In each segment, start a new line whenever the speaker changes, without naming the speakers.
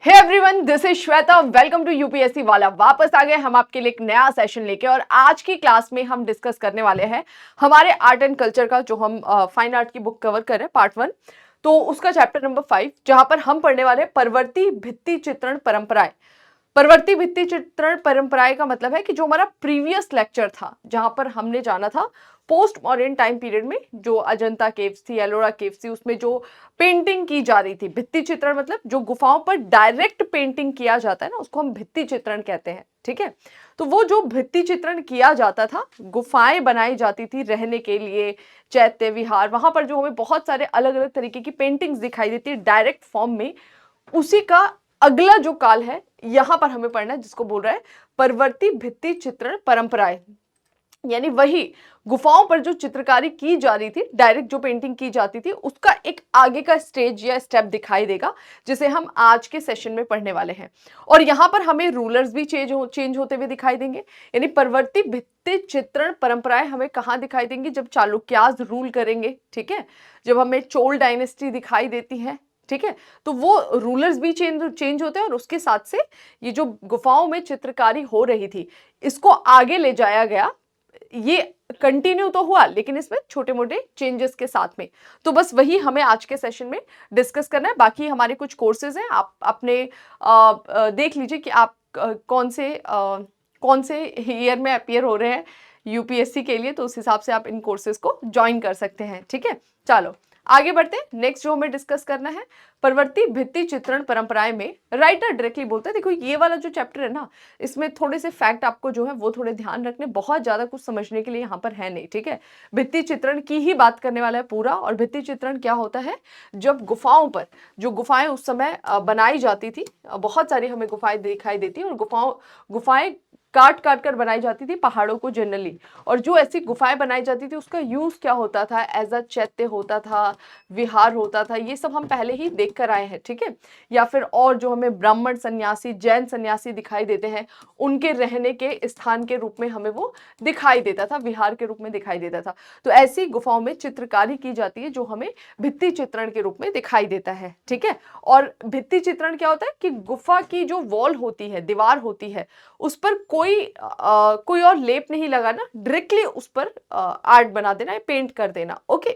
Hey everyone, this is Shweta. Welcome to UPSC वाला। वापस आ गए हम आपके लिए एक नया सेशन लेके। और आज की क्लास में हम डिस्कस करने वाले हैं हमारे आर्ट एंड कल्चर का, जो हम फाइन आर्ट की बुक कवर कर रहे हैं, पार्ट 1। तो उसका चैप्टर नंबर 5, जहां पर हम पढ़ने वाले हैं प्रवृत्ति भित्ति चित्रण परंपराएं। प्रवृत्ति भित्ति चित्रण परंपराएं का मतलब है कि जो हमारा प्रीवियस लेक्चर था, जहां पर हमने जाना था पोस्ट मॉडर्न टाइम पीरियड में, जो अजंता केव्स थी, एलोरा केव्स थी, उसमें जो पेंटिंग की जा रही थी। भित्ति चित्रण मतलब जो गुफाओं पर डायरेक्ट पेंटिंग किया जाता है ना, उसको हम भित्ति चित्रण कहते हैं। ठीक है, तो वो जो भित्ति चित्रण किया जाता था, गुफाएं बनाई जाती थी रहने के लिए, चैत्य विहार, वहां पर जो हमें बहुत सारे अलग अलग तरीके की पेंटिंग्स दिखाई देती है डायरेक्ट फॉर्म में, उसी का अगला जो काल है यहां पर हमें पढ़ना है, जिसको बोल रहा है प्रवृत्ति भित्ति चित्रण परंपराएं। यानी वही गुफाओं पर जो चित्रकारी की जा रही थी, डायरेक्ट जो पेंटिंग की जाती थी, उसका एक आगे का स्टेज या स्टेप दिखाई देगा, जिसे हम आज के सेशन में पढ़ने वाले हैं। और यहाँ पर हमें रूलर्स भी चेंज होते हुए दिखाई देंगे। यानी प्रवृत्ति भित्ति चित्रण परंपराएं हमें कहाँ दिखाई देंगी? जब चालुक्यास रूल करेंगे। ठीक है, जब हमें चोल डायनेस्टी दिखाई देती है, ठीक है, तो वो रूलर्स भी चेंज होते हैं। और उसके साथ से ये जो गुफाओं में चित्रकारी हो रही थी, इसको आगे ले जाया गया। ये कंटिन्यू तो हुआ, लेकिन इसमें छोटे मोटे चेंजेस के साथ में। तो बस वही हमें आज के सेशन में डिस्कस करना है। बाकी हमारे कुछ कोर्सेज हैं, आप अपने देख लीजिए कि आप कौन से ईयर में अपीयर हो रहे हैं यूपीएससी के लिए, तो उस हिसाब से आप इन कोर्सेज को ज्वाइन कर सकते हैं। ठीक है, चलो आगे बढ़ते हैं। नेक्स्ट जो हमें डिस्कस करना है, प्रवृत्ति भित्ति चित्रण परंपराएं में राइटर डायरेक्टली बोलते हैं। देखो ये वाला जो चैप्टर है ना, इसमें थोड़े से फैक्ट आपको जो है वो थोड़े ध्यान रखने, बहुत ज्यादा कुछ समझने के लिए यहाँ पर है नहीं। ठीक है, भित्ति चित्रण की ही बात करने वाला है पूरा। और भित्ति चित्रण क्या होता है? जब गुफाओं पर, जो गुफाएं उस समय बनाई जाती थी, बहुत सारी हमें गुफाएं दिखाई देती, और गुफाएं काट काट कर बनाई जाती थी पहाड़ों को जनरली। और जो ऐसी गुफाएं बनाई जाती थी, उसका यूज क्या होता था? एज अ चैत्य होता था, विहार होता था। ये सब हम पहले ही देख कर आए हैं। ठीक है, या फिर और जो हमें ब्राह्मण सन्यासी, जैन सन्यासी दिखाई देते हैं, उनके रहने के स्थान के रूप में हमें वो दिखाई देता था, विहार के रूप में दिखाई देता था। तो ऐसी गुफाओं में चित्रकारी की जाती है, जो हमें भित्ति चित्रण के रूप में दिखाई देता है। ठीक है, और भित्ति चित्रण क्या होता है कि गुफा की जो वॉल होती है, दीवार होती है, उस पर कोई और लेप नहीं लगाना, डायरेक्टली उस पर आर्ट बना देना, पेंट कर देना। ओके,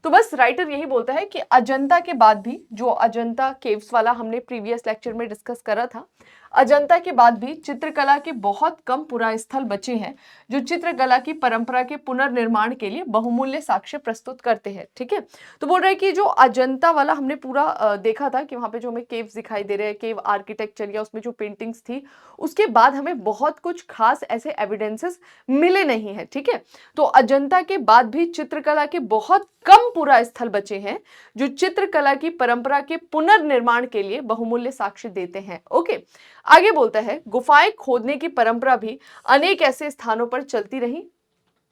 तो बस राइटर यही बोलता है कि अजंता के बाद भी, जो अजंता केव्स वाला हमने प्रीवियस लेक्चर में डिस्कस करा था, अजंता के बाद भी चित्रकला के बहुत कम पुरास्थल बचे हैं, जो चित्रकला की परंपरा के पुनर्निर्माण के लिए बहुमूल्य साक्ष्य प्रस्तुत करते हैं। ठीक है, तो बोल रहे हैं कि जो अजंता वाला हमने पूरा देखा था, कि वहां पे जो हमें केव्स दिखाई दे रहे हैं, केव आर्किटेक्चर या उसमें जो पेंटिंग्स थी, उसके बाद हमें बहुत कुछ खास ऐसे एविडेंसेस मिले नहीं है। ठीक है, तो अजंता के बाद भी चित्रकला के बहुत कम पुरास्थल बचे हैं, जो चित्रकला की परंपरा के पुनर्निर्माण के लिए बहुमूल्य साक्ष्य देते हैं। ओके, आगे बोलता है, गुफाएं खोदने की परंपरा भी अनेक ऐसे स्थानों पर चलती रही।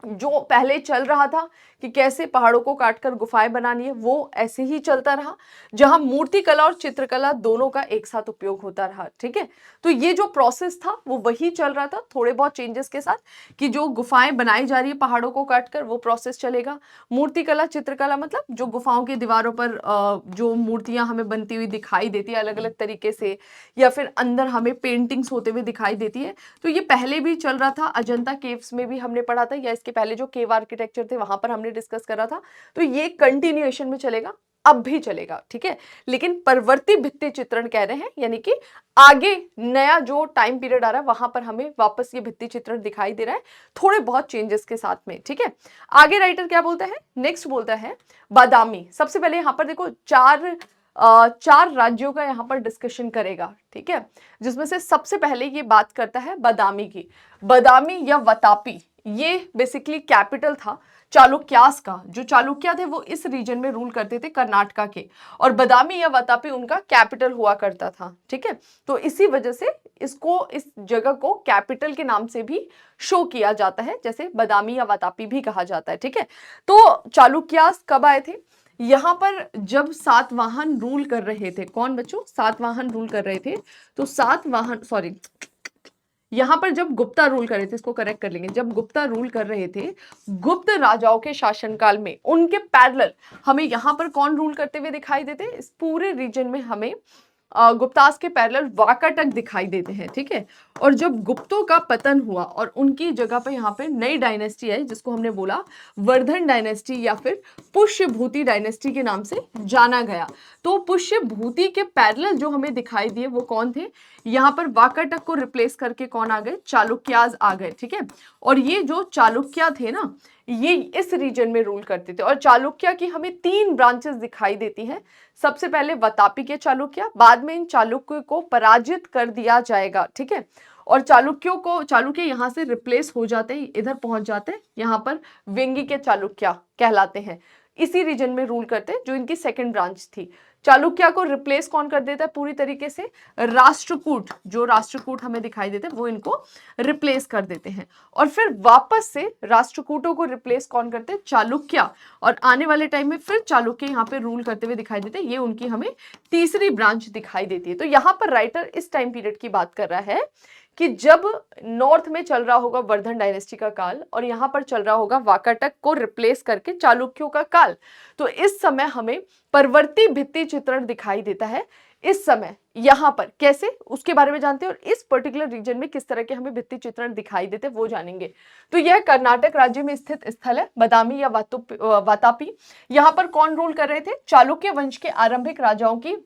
जो पहले चल रहा था कि कैसे पहाड़ों को काटकर गुफाएं बनानी है, वो ऐसे ही चलता रहा, जहां मूर्ति कला और चित्रकला दोनों का एक साथ उपयोग होता रहा। ठीक है, तो ये जो प्रोसेस था वो वही चल रहा था, थोड़े बहुत चेंजेस के साथ, कि जो गुफाएं बनाई जा रही है पहाड़ों को काटकर, वो प्रोसेस चलेगा। मूर्ति कला चित्रकला मतलब जो गुफाओं की दीवारों पर जो मूर्तियां हमें बनती हुई दिखाई देती है अलग अलग तरीके से, या फिर अंदर हमें पेंटिंग्स होते हुए दिखाई देती है, तो ये पहले भी चल रहा था। अजंता केव्स में भी हमने पढ़ा था, या इसके पहले जो केव आर्किटेक्चर थे वहां पर हमने डिस्कस करा था। तो ये कंटिन्यूएशन में चलेगा, अब भी चलेगा। ठीक है, लेकिन प्रवृत्ति भित्ति चित्रण कह रहे हैं, यानी कि आगे नया जो टाइम पीरियड आ रहा है, वहां पर हमें वापस ये भित्ति चित्रण दिखाई दे रहा है, थोड़े बहुत चेंजेस के साथ में। ठीक है, आगे राइटर क्या बोलता है? नेक्स्ट बोलता है बादामी। सबसे पहले यहां पर देखो, चार राज्यों का यहाँ पर डिस्कशन करेगा। ठीक है, जिसमें से सबसे पहले ये बात करता है बादामी की। बादामी या वतापी, ये बेसिकली कैपिटल था चालुक्यास का। जो चालुक्य थे वो इस रीजन में रूल करते थे, कर्नाटका के, और बादामी या वतापी उनका कैपिटल हुआ करता था। ठीक है, तो इसी वजह से इसको, इस जगह को कैपिटल के नाम से भी शो किया जाता है, जैसे बादामी या वतापी भी कहा जाता है। ठीक है, तो चालुक्यास कब आए थे? यहाँ पर जब सातवाहन रूल कर रहे थे। कौन बच्चों? सातवाहन रूल कर रहे थे। तो सातवाहन, सॉरी, यहाँ पर जब गुप्ता रूल कर रहे थे, इसको करेक्ट कर लेंगे, जब गुप्ता रूल कर रहे थे, गुप्त राजाओं के शासनकाल में, उनके पैरेलल हमें यहाँ पर कौन रूल करते हुए दिखाई देते? इस पूरे रीजन में हमें गुप्तास के पैरेलल वाकाटक दिखाई देते हैं, ठीक है। और जब गुप्तों का पतन हुआ और उनकी जगह पे यहाँ पे नई डायनेस्टी आई जिसको हमने बोला वर्धन डायनेस्टी या फिर पुष्यभूति डायनेस्टी के नाम से जाना गया। तो पुष्यभूति के पैरेलल जो हमें दिखाई दिए वो कौन थे, यहाँ पर वाकाटक को रिप्लेस करके कौन आ गए, चालुक्याज आ गए, ठीक है। और ये जो चालुक्य थे ना, ये इस रीजन में रूल करते थे। और चालुक्य की हमें 3 ब्रांचेस दिखाई देती हैं। सबसे पहले वातापी के चालुक्य, बाद में इन चालुक्यों को पराजित कर दिया जाएगा, ठीक है। और चालुक्य यहाँ से रिप्लेस हो जाते हैं, इधर पहुंच जाते हैं, यहाँ पर वेंगी के चालुक्य कहलाते हैं। इसी रीजन में रूल करते हैं, जो इनकी सेकंड ब्रांच थी। चालुक्य को रिप्लेस कौन कर देता है पूरी तरीके से, राष्ट्रकूट, जो राष्ट्रकूट हमें दिखाई देते हैं वो इनको रिप्लेस कर देते हैं। और फिर वापस से राष्ट्रकूटों को रिप्लेस कौन करते हैं, चालुक्य। और आने वाले टाइम में फिर चालुक्य यहाँ पे रूल करते हुए दिखाई देते हैं। ये उनकी हमें तीसरी ब्रांच दिखाई देती है। तो यहाँ पर राइटर इस टाइम पीरियड की बात कर रहा है कि जब नॉर्थ में चल रहा होगा वर्धन डायनेस्टी का काल और यहाँ पर चल रहा होगा वाकाटक को रिप्लेस करके चालुक्यों का काल, तो इस समय हमें परवर्ती भित्ति चित्रण दिखाई देता है। इस समय यहाँ पर कैसे, उसके बारे में जानते हैं, और इस पर्टिकुलर रीजन में किस तरह के हमें भित्ति चित्रण दिखाई देते वो जानेंगे। तो यह कर्नाटक राज्य में स्थित स्थल है बादामी या वातापी। यहाँ पर कौन रूल कर रहे थे, चालुक्य वंश के आरंभिक राजाओं की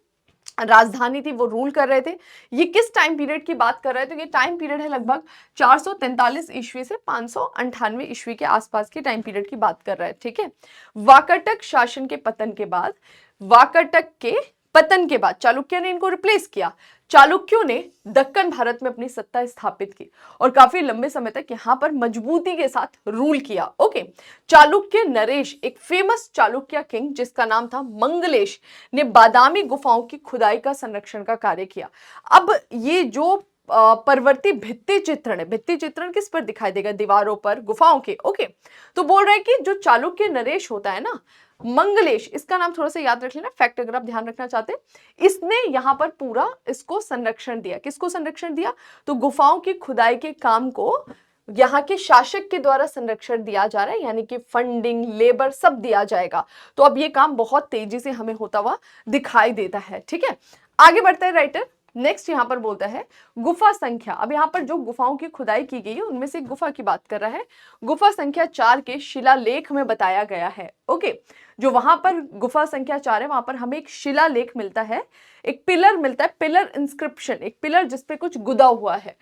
राजधानी थी, वो रूल कर रहे थे। ये किस टाइम पीरियड की बात कर रहे हैं, तो ये टाइम पीरियड है लगभग 443 ईस्वी से 598 ईस्वी के आसपास के टाइम पीरियड की बात कर रहा है, ठीक है। वाकाटक शासन के पतन के बाद, वाकाटक के पतन के बाद चालुक्य ने इनको रिप्लेस किया। चालुक्यों ने दक्कन भारत में अपनी सत्ता स्थापित की और काफी लंबे समय तक यहाँ पर मजबूती के साथ रूल किया। ओके, चालुक्य नरेश, एक फेमस चालुक्य किंग जिसका नाम था मंगलेश, ने बादामी गुफाओं की खुदाई का संरक्षण का कार्य किया। अब ये जो परवर्ती भित्ति चित्रण है, भित्ति चित्रण किस पर दिखाई देगा, दीवारों पर, गुफाओं के। ओके, तो बोल रहे हैं कि जो चालुक्य नरेश होता है ना, मंगलेश, इसका नाम थोड़ा सा याद रख लेना, फैक्ट अगर आप ध्यान रखना चाहते हैं। इसने यहाँ पर पूरा इसको संरक्षण दिया। किसको संरक्षण दिया, तो गुफाओं की खुदाई के काम को यहाँ के शासक के द्वारा संरक्षण दिया जा रहा है, यानी कि फंडिंग, लेबर सब दिया जाएगा। तो अब ये काम बहुत तेजी से हमें होता हुआ दिखाई देता है, ठीक है। आगे बढ़ता है राइटर, नेक्स्ट यहाँ पर बोलता है गुफा संख्या। अब यहाँ पर जो गुफाओं की खुदाई की गई है उनमें से एक गुफा की बात कर रहा है। गुफा संख्या 4 के शिलालेख में बताया गया है। ओके, जो वहां पर गुफा संख्या 4 है वहां पर हमें एक शिलालेख मिलता है, एक पिलर मिलता है, पिलर इंस्क्रिप्शन, एक पिलर जिसपे कुछ गुदा हुआ है।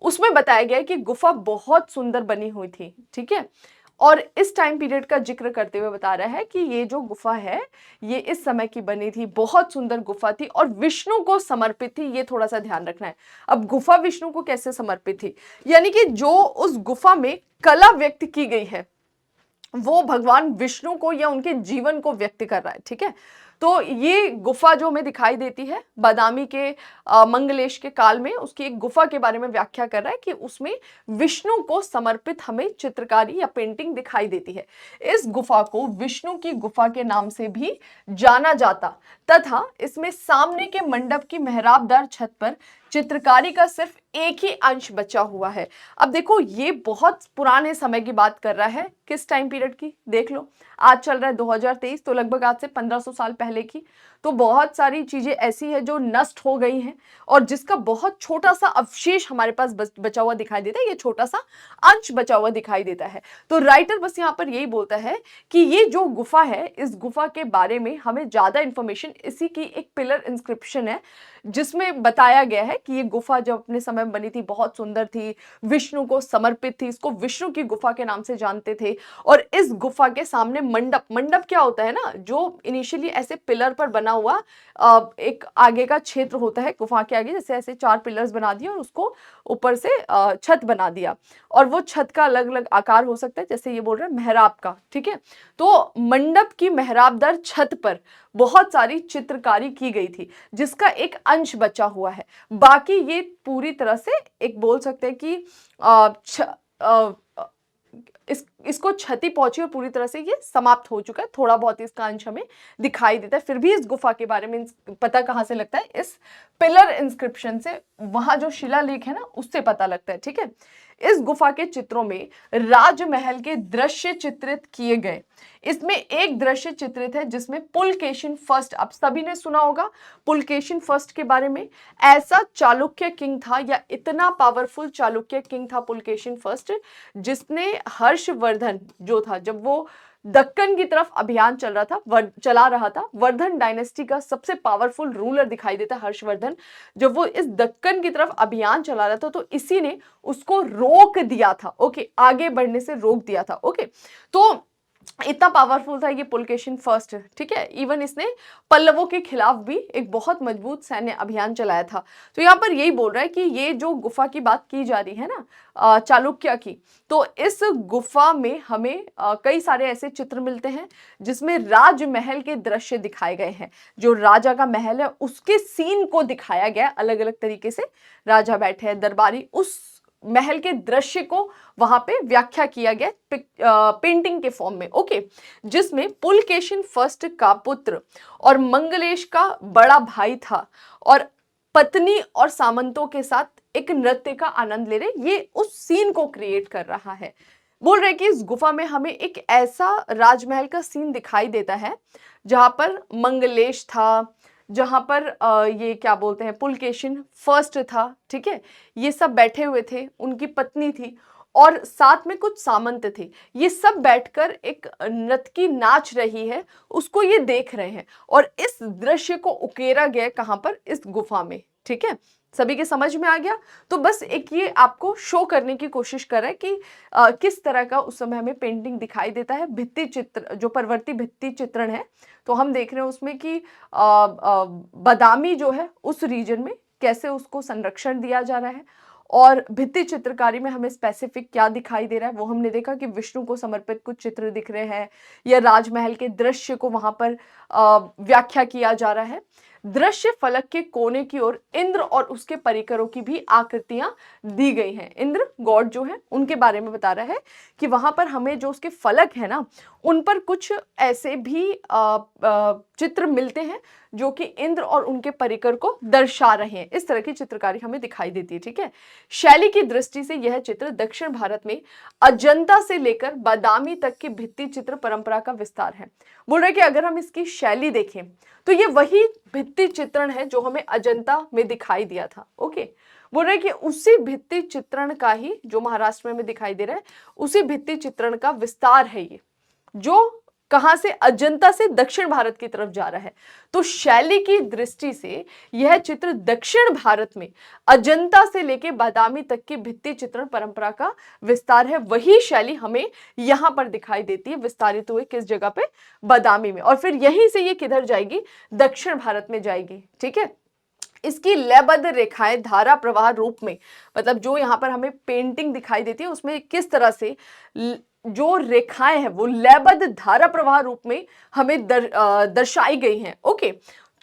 उसमें बताया गया है कि गुफा बहुत सुंदर बनी हुई थी, ठीक है। और इस टाइम पीरियड का जिक्र करते हुए बता रहा है कि ये जो गुफा है ये इस समय की बनी थी, बहुत सुंदर गुफा थी और विष्णु को समर्पित थी। ये थोड़ा सा ध्यान रखना है। अब गुफा विष्णु को कैसे समर्पित थी, यानी कि जो उस गुफा में कला व्यक्त की गई है वो भगवान विष्णु को या उनके जीवन को व्यक्त कर रहा है, ठीक है। तो ये गुफा जो हमें दिखाई देती है बादामी के मंगलेश के काल में, उसकी एक गुफा के बारे में व्याख्या कर रहा है कि उसमें विष्णु को समर्पित हमें चित्रकारी या पेंटिंग दिखाई देती है। इस गुफा को विष्णु की गुफा के नाम से भी जाना जाता तथा इसमें सामने के मंडप की मेहराबदार छत पर चित्रकारी का सिर्फ एक ही अंश बचा हुआ है। अब देखो ये बहुत पुराने समय की बात कर रहा है, किस टाइम पीरियड की, देख लो आज चल रहा है 2023, तो लगभग आज से 1500 साल पहले की। तो बहुत सारी चीजें ऐसी है जो नष्ट हो गई हैं और जिसका बहुत छोटा सा अवशेष हमारे पास बचा हुआ दिखाई देता है, ये छोटा सा अंश बचा हुआ दिखाई देता है। तो राइटर बस यहाँ पर यही बोलता है कि ये जो गुफा है, इस गुफा के बारे में हमें ज्यादा इंफॉर्मेशन इसी की एक पिलर इंस्क्रिप्शन है जिसमें बताया गया है कि ये गुफा जब अपने समय में बनी थी बहुत सुंदर थी, विष्णु को समर्पित थी, इसको विष्णु की गुफा के नाम से जानते थे। और इस गुफा के सामने मंडप, मंडप क्या होता है ना, जो इनिशियली ऐसे पिलर पर बना हुआ एक आगे का क्षेत्र होता है गुफा के आगे, जैसे ऐसे 4 पिलर्स बना दिए और उसको ऊपर से छत बना दिया, और वो छत का अलग अलग आकार हो सकता है, जैसे ये बोल रहे हैं मेहराब का, ठीक है। तो मंडप की मेहराबदार छत पर बहुत सारी चित्रकारी की गई थी जिसका एक अंश बचा हुआ है। बाकी ये पूरी तरह से एक बोल सकते हैं कि इस इसको क्षति पहुंची और पूरी तरह से ये समाप्त हो चुका है। थोड़ा बहुत इसका अंश हमें दिखाई देता है, फिर भी इस गुफा के बारे में पता कहाँ से लगता है? इस पिलर इंस्क्रिप्शन से, वहां जो शिलालेख है ना उससे पता लगता है। ठीक है, इस गुफा के चित्रों में राजमहल के दृश्य चित्रित किए गए। इसमें एक दृश्य चित्रित है जिसमें पुलकेशिन फर्स्ट, आप सभी ने सुना होगा पुलकेशिन फर्स्ट के बारे में। ऐसा चालुक्य किंग था या इतना पावरफुल चालुक्य किंग था पुलकेशिन फर्स्ट, जिसने हर्षवर्धन जो था, जब वो दक्कन की तरफ अभियान चला रहा था, वर्धन डायनेस्टी का सबसे पावरफुल रूलर दिखाई देता है हर्षवर्धन। जब वो इस दक्कन की तरफ अभियान चला रहा था तो इसी ने उसको रोक दिया था। ओके, आगे बढ़ने से रोक दिया था। ओके, तो इतना पावरफुल था ये पुलकेशिन फर्स्ट। ठीक है, इवन इसने पल्लवों के खिलाफ भी एक बहुत मजबूत सैन्य अभियान चलाया था। तो यहाँ पर यही बोल रहा है कि ये जो गुफा की बात की जा रही है ना चालुक्य की, तो इस गुफा में हमें कई सारे ऐसे चित्र मिलते हैं जिसमें राजमहल के दृश्य दिखाए गए हैं। जो राजा का महल है उसके सीन को दिखाया गया अलग अलग तरीके से। राजा बैठे हैं, दरबारी, उस महल के दृश्य को वहां पे व्याख्या किया गया पेंटिंग के फॉर्म में। ओके, जिसमें पुलकेशिन फर्स्ट का पुत्र और मंगलेश का बड़ा भाई था और पत्नी और सामंतों के साथ एक नृत्य का आनंद ले रहे, ये उस सीन को क्रिएट कर रहा है। बोल रहे कि इस गुफा में हमें एक ऐसा राजमहल का सीन दिखाई देता है जहां पर मंगलेश था, जहां पर ये क्या बोलते हैं पुलकेशिन फर्स्ट था। ठीक है, ये सब बैठे हुए थे, उनकी पत्नी थी और साथ में कुछ सामंत थे। ये सब बैठकर एक नर्तकी नाच रही है, उसको ये देख रहे हैं और इस दृश्य को उकेरा गया कहां पर? इस गुफा में। ठीक है, सभी के समझ में आ गया? तो बस एक ये आपको शो करने की कोशिश कर रहा है कि किस तरह का उस समय हमें पेंटिंग दिखाई देता है। भित्ति चित्र, जो परवर्ती भित्ति चित्रण है, तो हम देख रहे हैं उसमें कि बादामी जो है उस रीजन में कैसे उसको संरक्षण दिया जा रहा है। और भित्ति चित्रकारी में हमें स्पेसिफिक क्या दिखाई दे रहा है वो हमने देखा कि विष्णु को समर्पित कुछ चित्र दिख रहे हैं या राजमहल के दृश्य को वहां पर व्याख्या किया जा रहा है। दृश्य फलक के कोने की ओर इंद्र और उसके परिकरों की भी आकृतियां दी गई हैं। इंद्र गॉड जो है उनके बारे में बता रहा है कि वहां पर हमें जो उसके फलक है ना उन पर कुछ ऐसे भी चित्र मिलते हैं जो कि इंद्र और उनके परिकर को दर्शा रहे हैं। इस तरह की चित्रकारी हमें दिखाई देती है। ठीक है, शैली की दृष्टि से यह चित्र दक्षिण भारत में अजंता से लेकर बादामी तक की भित्ति चित्र परंपरा का विस्तार है। बोल रहे कि अगर हम इसकी शैली देखें तो ये वही भित्ति चित्रण है जो हमें अजंता में दिखाई दिया था। ओके, बोल रहे कि उसी भित्ति चित्रण का ही, जो महाराष्ट्र में दिखाई दे रहा है, उसी भित्ति चित्रण का विस्तार है ये, जो कहां से? अजंता से दक्षिण भारत की तरफ जा रहा है। तो शैली की दृष्टि से यह चित्र दक्षिण भारत में अजंता से लेके बादामी तक की भित्ति चित्रण परंपरा का विस्तार है। वही शैली हमें यहां पर दिखाई देती है विस्तारित हुए किस जगह पे? बादामी में। और फिर यहीं से ये किधर जाएगी? दक्षिण भारत में जाएगी। ठीक है, इसकी लयबद्ध रेखाएं धारा प्रवाह रूप में, मतलब जो यहाँ पर हमें पेंटिंग दिखाई देती है उसमें किस तरह से जो रेखाएं हैं वो लयबद्ध धारा प्रवाह रूप में हमें दर्शाई गई हैं। ओके,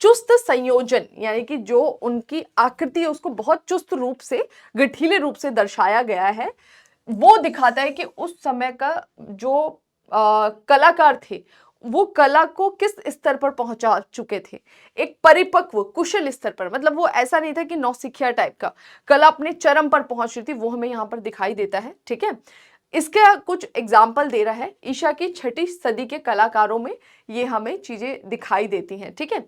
चुस्त संयोजन, यानी कि जो उनकी आकृति है उसको बहुत चुस्त रूप से, गठीले रूप से दर्शाया गया है। वो दिखाता है कि उस समय का जो कलाकार थे वो कला को किस स्तर पर पहुंचा चुके थे, एक परिपक्व कुशल स्तर पर। मतलब वो ऐसा नहीं था कि नौसिखिया टाइप का, कला अपने चरम पर पहुंच रही थी, वो हमें यहाँ पर दिखाई देता है। ठीक है, इसके कुछ एग्जाम्पल दे रहा है। ईशा की 6ठी सदी के कलाकारों में ये हमें चीजें दिखाई देती हैं। ठीक है,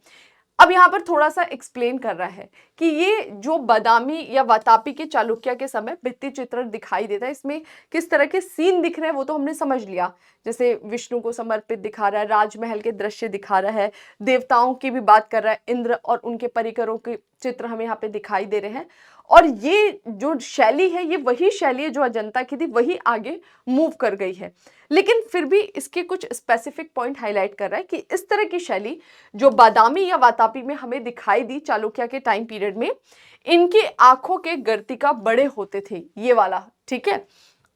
अब यहाँ पर थोड़ा सा एक्सप्लेन कर रहा है कि ये जो बादामी या वातापी के चालुक्य के समय भित्ति चित्रण दिखाई देता है, इसमें किस तरह के सीन दिख रहे हैं वो तो हमने समझ लिया। जैसे विष्णु को समर्पित दिखा रहा है, राजमहल के दृश्य दिखा रहा है, देवताओं की भी बात कर रहा है, इंद्र और उनके परिकरों के चित्र हमें यहाँ पे दिखाई दे रहे हैं। और ये जो शैली है ये वही शैली है जो अजंता की थी, वही आगे मूव कर गई है। लेकिन फिर भी इसके कुछ स्पेसिफिक पॉइंट हाईलाइट कर रहा है कि इस तरह की शैली जो बादामी या वातापी में हमें दिखाई दी चालुक्य के टाइम पीरियड में, इनकी आंखों के गर्तिका बड़े होते थे, ये वाला। ठीक है,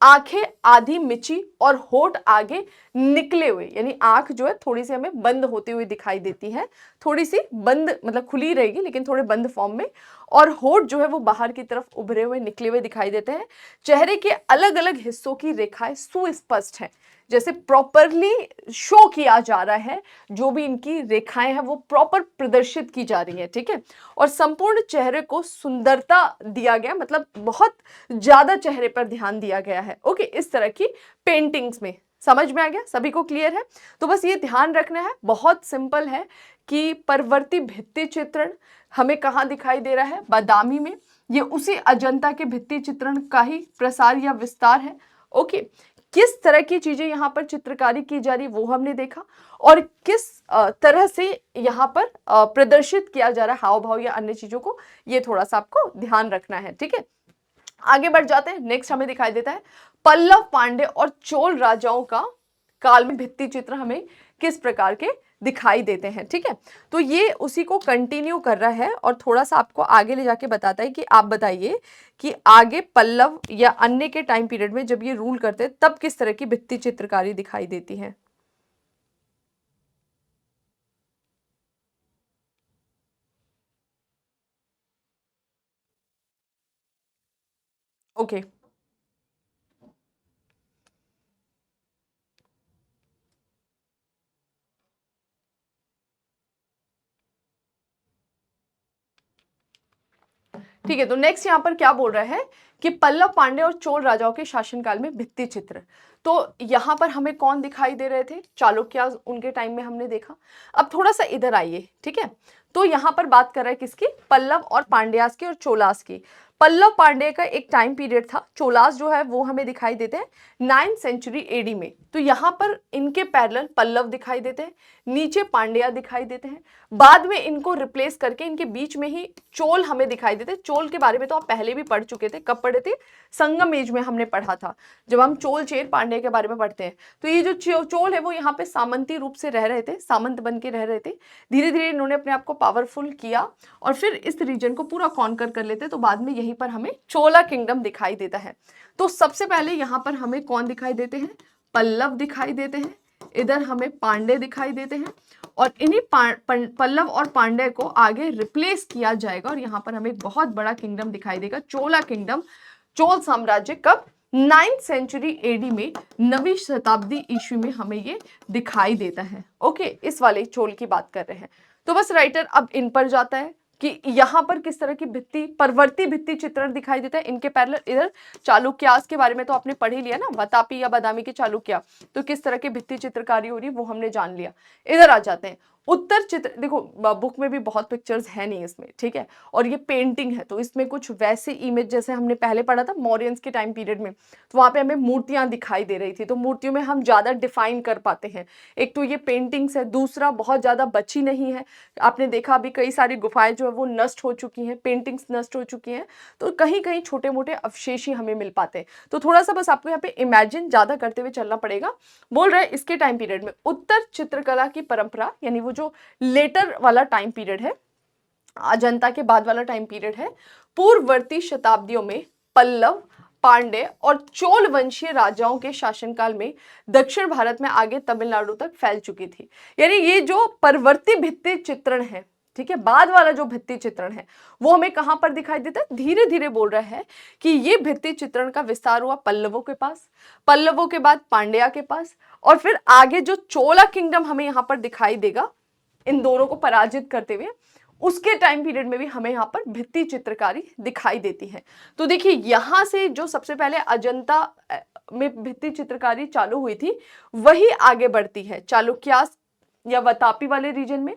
आंखें आधी मिची और होठ आगे निकले हुए, यानी आंख जो है थोड़ी सी हमें बंद होती हुई दिखाई देती है, थोड़ी सी बंद मतलब खुली रहेगी लेकिन थोड़े बंद फॉर्म में, और होठ जो है वो बाहर की तरफ उभरे हुए निकले हुए दिखाई देते हैं। चेहरे के अलग अलग हिस्सों की रेखाएं सुस्पष्ट हैं, जैसे प्रॉपरली शो किया जा रहा है, जो भी इनकी रेखाएं हैं वो प्रॉपर प्रदर्शित की जा रही है, ठीक है। और संपूर्ण चेहरे को सुंदरता दिया गया, मतलब बहुत ज्यादा चेहरे पर ध्यान दिया गया है। ओके, इस तरह की पेंटिंग्स में समझ में आ गया, सभी को क्लियर है। तो बस ये ध्यान रखना है, बहुत सिंपल है कि परवर्ती भित्ति चित्रण हमें कहाँ दिखाई दे रहा है, बादामी में। ये उसी अजंता के भित्ति चित्रण का ही प्रसार या विस्तार है। ओके, किस तरह की चीजें यहाँ पर चित्रकारी की जा रही वो हमने देखा, और किस तरह से यहाँ पर प्रदर्शित किया जा रहा है हाव भाव या अन्य चीजों को, ये थोड़ा सा आपको ध्यान रखना है, ठीक है। आगे बढ़ जाते हैं। नेक्स्ट हमें दिखाई देता है पल्लव, पांड्य और चोल राजाओं का काल में भित्ति चित्र हमें किस प्रकार के दिखाई देते हैं, ठीक है। तो ये उसी को कंटिन्यू कर रहा है और थोड़ा सा आपको आगे ले जाके बताता है कि आप बताइए कि आगे पल्लव या अन्य के टाइम पीरियड में जब ये रूल करते हैं तब किस तरह की भित्ति चित्रकारी दिखाई देती है। ओके, ठीक है। तो नेक्स्ट यहाँ पर क्या बोल रहा है कि पल्लव, पांड्य और चोल राजाओं के शासनकाल में भित्ति चित्र। तो यहाँ पर हमें कौन दिखाई दे रहे थे, चालुक्य, उनके टाइम में हमने देखा। अब थोड़ा सा इधर आइए, ठीक है। तो यहाँ पर बात कर रहा है किसकी, पल्लव और पांड्यास की और चोलास की। पल्लव पांड्य का एक टाइम पीरियड था, चोलास जो है वो हमें दिखाई देते हैं 9th सेंचुरी एडी में। तो यहाँ पर इनके पैरेलल पल्लव दिखाई देते हैं, नीचे पांड्या दिखाई देते हैं, बाद में इनको रिप्लेस करके इनके बीच में ही चोल हमें दिखाई देते हैं। चोल के बारे में तो आप पहले भी पढ़ चुके थे, कब पढ़े थे, संगम एज में हमने पढ़ा था, जब हम चोल चेर पांड्य के बारे में पढ़ते हैं। तो ये जो चोल है वो यहाँ पे सामंती रूप से रह रहे थे, सामंत बन के रह रहे थे। धीरे धीरे इन्होंने अपने आप को पावरफुल किया और फिर इस रीजन को पूरा कॉन्कर कर लेते, तो बाद में यहीं पर हमें चोला किंगडम दिखाई देता है। तो सबसे पहले यहाँ पर हमें कौन दिखाई देते हैं, पल्लव दिखाई देते हैं, इधर हमें पांड्य दिखाई देते हैं, और इन्हीं पल्लव और पांड्य को आगे रिप्लेस किया जाएगा और यहाँ पर हमें एक बहुत बड़ा किंगडम दिखाई देगा, चोला किंगडम, चोल साम्राज्य। कब, 9th सेंचुरी एडी में, 9वीं शताब्दी ईस्वी में हमें ये दिखाई देता है। ओके, इस वाले चोल की बात कर रहे हैं। तो बस राइटर अब इन पर जाता है कि यहाँ पर किस तरह की भित्ति, परवर्ती भित्ति चित्रण दिखाई देता है। इनके पैरेलल इधर चालुक्यास के बारे में तो आपने पढ़ ही लिया ना, वतापी या बादामी के चालुक्य, तो किस तरह की भित्ति चित्रकारी हो रही है वो हमने जान लिया। इधर आ जाते हैं उत्तर चित्र। देखो बुक में भी बहुत पिक्चर्स है नहीं इसमें, ठीक है, और ये पेंटिंग है तो इसमें कुछ वैसे इमेज जैसे हमने पहले पढ़ा था मौर्यंस के टाइम पीरियड में, तो वहाँ पे हमें मूर्तियां दिखाई दे रही थी, तो मूर्तियों में हम ज़्यादा डिफाइन कर पाते हैं। एक तो ये पेंटिंग्स है, दूसरा बहुत ज़्यादा बची नहीं है। आपने देखा अभी कई सारी गुफाएं जो है वो नष्ट हो चुकी हैं, पेंटिंग्स नष्ट हो चुकी हैं, तो कहीं कहीं छोटे मोटे अवशेष ही हमें मिल पाते हैं। तो थोड़ा सा बस आपको यहाँ पे इमेजिन ज़्यादा करते हुए चलना पड़ेगा। बोल रहे हैं इसके टाइम पीरियड में उत्तर चित्रकला की परंपरा, यानी वो जो लेटर वाला टाइम पीरियड है, अजंता के बाद वाला टाइम पीरियड है, पूर्ववर्ती शताब्दियों में पल्लव, पांड्य और चोल वंशीय राजाओं के शासनकाल में दक्षिण भारत में आगे तमिलनाडु तक फैल चुकी थी। यानी ये जो परवर्ती भित्ति चित्रण है, ठीक है, बाद वाला जो भित्ति चित्रण है वो हमें कहां पर दिखाई देता है, धीरे धीरे बोल रहा है कि ये भित्ति चित्रण का विस्तार हुआ पल्लवों के पास, पल्लवों के बाद पांड्या के पास, और फिर आगे जो चोला किंगडम हमें यहां पर दिखाई देगा इन दोनों को पराजित करते हुए, उसके टाइम पीरियड में भी हमें यहाँ पर भित्ति चित्रकारी दिखाई देती है। तो देखिए यहां से जो सबसे पहले अजंता में भित्ति चित्रकारी चालू हुई थी वही आगे बढ़ती है चालुक्यास या वतापी वाले रीजन में,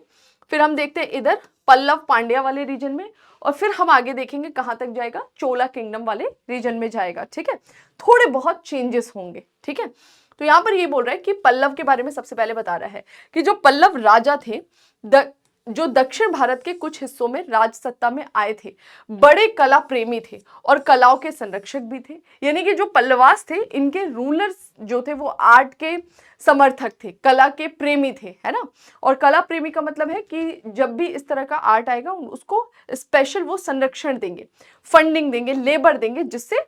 फिर हम देखते हैं इधर पल्लव पांड्या वाले रीजन में, और फिर हम आगे देखेंगे कहां तक जाएगा, चोला किंगडम वाले रीजन में जाएगा, ठीक है। थोड़े बहुत चेंजेस होंगे, ठीक है। तो यहां पर ये बोल रहा है कि पल्लव के बारे में सबसे पहले बता रहा है कि जो पल्लव राजा थे, जो दक्षिण भारत के कुछ हिस्सों में राज सत्ता में आए थे, बड़े कला प्रेमी थे और कलाओं के संरक्षक भी थे। यानी कि जो पल्लवास थे इनके रूलर्स जो थे वो आर्ट के समर्थक थे, कला के प्रेमी थे, है ना। और कला प्रेमी का मतलब है कि जब भी इस तरह का आर्ट आएगा उसको स्पेशल वो संरक्षण देंगे, फंडिंग देंगे, लेबर देंगे, जिससे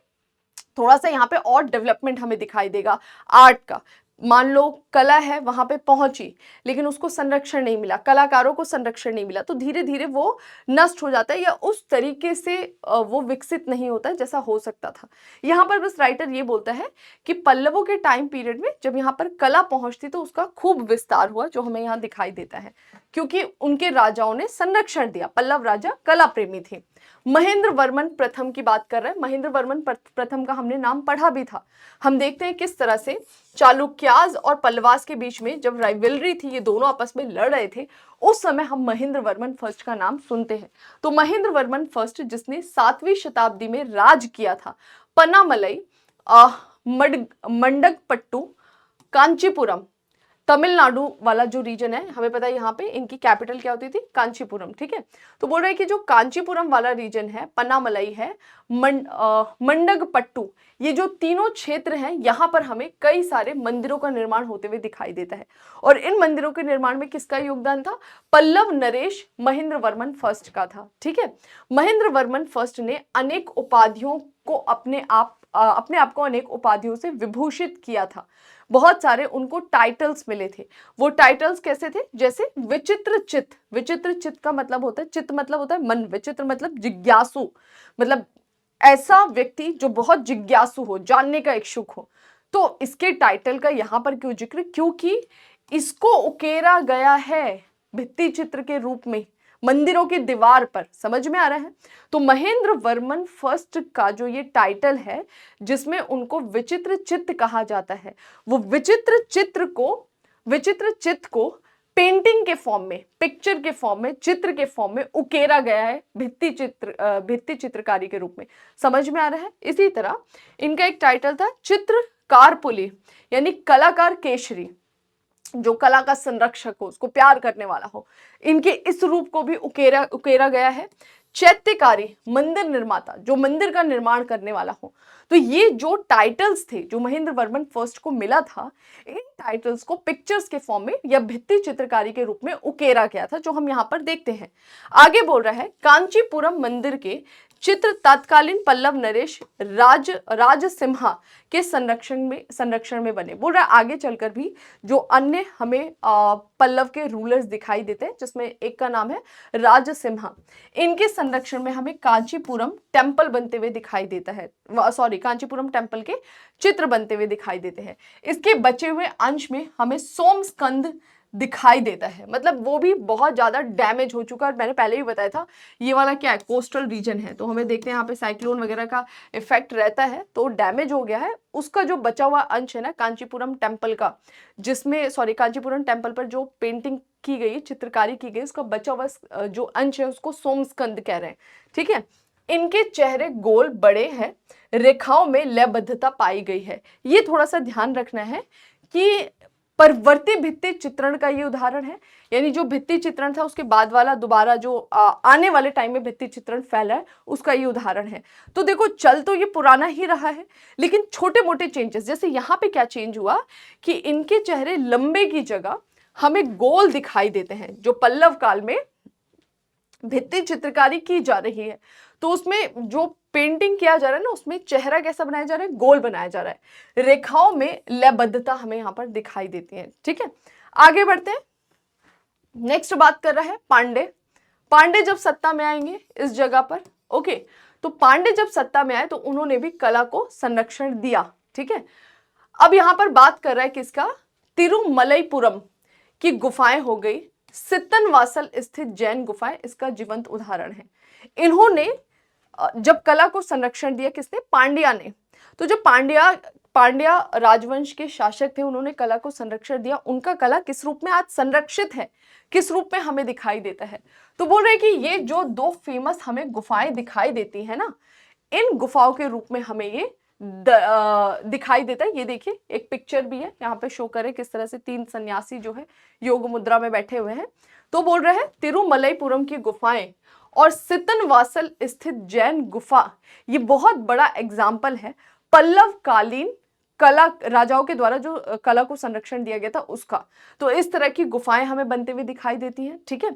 थोड़ा सा यहाँ पे और डेवलपमेंट हमें दिखाई देगा आर्ट का। मान लो कला है वहां पे पहुंची लेकिन उसको संरक्षण नहीं मिला, कलाकारों को संरक्षण नहीं मिला, तो धीरे धीरे वो नष्ट हो जाता है या उस तरीके से वो विकसित नहीं होता है जैसा हो सकता था। यहाँ पर बस राइटर ये बोलता है कि पल्लवों के टाइम पीरियड में जब यहाँ पर कला पहुंचती तो उसका खूब विस्तार हुआ, जो हमें यहाँ दिखाई देता है, क्योंकि उनके राजाओं ने संरक्षण दिया। पल्लव राजा कला प्रेमी थे। महेंद्र वर्मन प्रथम की बात कर रहे हैं। महेंद्र वर्मन प्रथम का हमने नाम पढ़ा भी था। हम देखते हैं किस तरह से चालुक्याज और पल्लवास के बीच में जब राइवलरी थी, ये दोनों आपस में लड़ रहे थे, उस समय हम महेंद्र वर्मन फर्स्ट का नाम सुनते हैं। तो महेंद्र वर्मन फर्स्ट जिसने 7वीं शताब्दी में राज किया था, पन्नामलई, मंडगपट्टू, कांचीपुरम, तमिलनाडु वाला जो रीजन है, हमें पता है यहाँ पे इनकी कैपिटल क्या होती थी, कांचीपुरम। ठीक है, तो बोल रहे हैं कि जो कांचीपुरम वाला रीजन है, पन्नामलई है, मंडगपट्टू, ये जो तीनों क्षेत्र हैं, यहाँ पर हमें कई सारे मंदिरों का निर्माण होते हुए दिखाई देता है। और इन मंदिरों के निर्माण में किसका योगदान था? पल्लव नरेश महेंद्र वर्मन फर्स्ट का था। ठीक है, महेंद्र वर्मन फर्स्ट ने अनेक उपाधियों को अपने आप को अनेक उपाधियों से विभूषित किया था। बहुत सारे उनको टाइटल्स मिले थे। वो टाइटल्स कैसे थे? जैसे विचित्र चित्त। विचित्र चित्त का मतलब होता है, चित्त मतलब होता है मन, विचित्र मतलब जिज्ञासु, मतलब ऐसा व्यक्ति जो बहुत जिज्ञासु हो, जानने का इच्छुक हो। तो इसके टाइटल का यहाँ पर क्यों जिक्र? क्योंकि इसको उकेरा गया है भित्ति चित्र के रूप में मंदिरों की दीवार पर। समझ में आ रहा है? तो महेंद्र वर्मन फर्स्ट का जो ये टाइटल है जिसमें उनको विचित्र चित्त कहा जाता है, वो विचित्र चित्त को पेंटिंग के फॉर्म में, पिक्चर के फॉर्म में, चित्र के फॉर्म में उकेरा गया है भित्ति चित्रकारी के रूप में। समझ में आ रहा है? इसी तरह इनका एक टाइटल था चित्रकार पुली, यानी कलाकार केशरी, जो कला का संरक्षक हो, उसको प्यार करने वाला हो। इनके इस रूप को भी उकेरा गया है। चैत्यकारी, मंदिर निर्माता, जो मंदिर का निर्माण करने वाला हो। तो ये जो टाइटल्स थे जो महेंद्र वर्मन फर्स्ट को मिला था, इन टाइटल्स को पिक्चर्स के फॉर्म में या भित्ति चित्रकारी के रूप में उकेरा गया था, जो हम यहाँ पर देखते हैं। आगे बोल रहा है कांचीपुरम मंदिर के चित्र तत्कालीन पल्लव नरेश राजसिम्हा के संरक्षण में बने। बोल रहा है आगे चलकर भी जो अन्य हमें पल्लव के रूलर्स दिखाई देते हैं, जिसमें एक का नाम है राजसिम्हा, इनके संरक्षण में हमें कांचीपुरम टेम्पल बनते हुए दिखाई देता है। कांचीपुरम टेम्पल के चित्र बनते हुए दिखाई देते हैं। इसके बचे हुए अंश में हमें सोमस्कंद दिखाई देता है, मतलब वो भी बहुत ज्यादा डैमेज हो चुका है। मैंने पहले भी बताया था ये वाला क्या है, कोस्टल रीजन है, तो हमें देखते हैं यहाँ पे साइक्लोन वगैरह का इफेक्ट रहता है, तो डैमेज हो गया है। उसका जो बचा हुआ अंश है ना कांचीपुरम टेम्पल का, कांचीपुरम टेम्पल पर जो पेंटिंग की गई, चित्रकारी की गई, उसका बचा हुआ जो अंश है उसको सोमस्कंद कह रहे हैं। ठीक है, इनके चेहरे गोल बड़े हैं, रेखाओं में लयबद्धता पाई गई है। ये थोड़ा सा ध्यान रखना है कि परवर्ती भित्ति चित्रण का ये उदाहरण है, यानी जो भित्ति चित्रण था उसके बाद वाला दोबारा जो आने वाले टाइम में भित्ति चित्रण फैला है, उसका ये उदाहरण है। तो देखो चल तो ये पुराना ही रहा है, लेकिन छोटे मोटे चेंजेस, जैसे यहाँ पे क्या चेंज हुआ कि इनके चेहरे लंबे की जगह हमें गोल दिखाई देते हैं। जो पल्लव काल में भित्ति चित्रकारी की जा रही है तो उसमें जो पेंटिंग किया जा रहा है ना, उसमें चेहरा कैसा बनाया जा रहा है, गोल बनाया जा रहा है, रेखाओं में लयबद्धता हमें यहाँ पर दिखाई देती है। ठीक है, आगे बढ़ते हैं। नेक्स्ट बात कर रहा है पांडे। पांडे जब सत्ता में आएंगे इस जगह पर, ओके, तो पांडे जब सत्ता में आए तो उन्होंने भी कला को संरक्षण दिया। ठीक है, अब यहाँ पर बात कर रहा है किसका, तिरुमलईपुरम की गुफाएं हो गई, सित्तनवासल स्थित जैन गुफाएं इसका जीवंत उदाहरण है। इन्होंने जब कला को संरक्षण दिया, किसने, पांड्या ने, तो जो पांड्या राजवंश के शासक थे उन्होंने कला को संरक्षण दिया। उनका कला किस रूप में आज संरक्षित है, किस रूप में हमें दिखाई देता है? तो बोल रहे हैं कि ये जो दो फेमस हमें गुफाएं दिखाई देती है ना, इन गुफाओं के रूप में हमें ये दिखाई देता है। ये देखिए एक पिक्चर भी है यहाँ पे शो करे किस तरह से 3 सन्यासी जो है योग मुद्रा में बैठे हुए हैं। तो बोल रहे हैं तिरुमलईपुरम की गुफाएं और सितनवासल स्थित जैन गुफा, ये बहुत बड़ा एग्जाम्पल है पल्लव कालीन कला, राजाओं के द्वारा जो कला को संरक्षण दिया गया था उसका। तो इस तरह की गुफाएं हमें बनते हुए दिखाई देती हैं। ठीक है,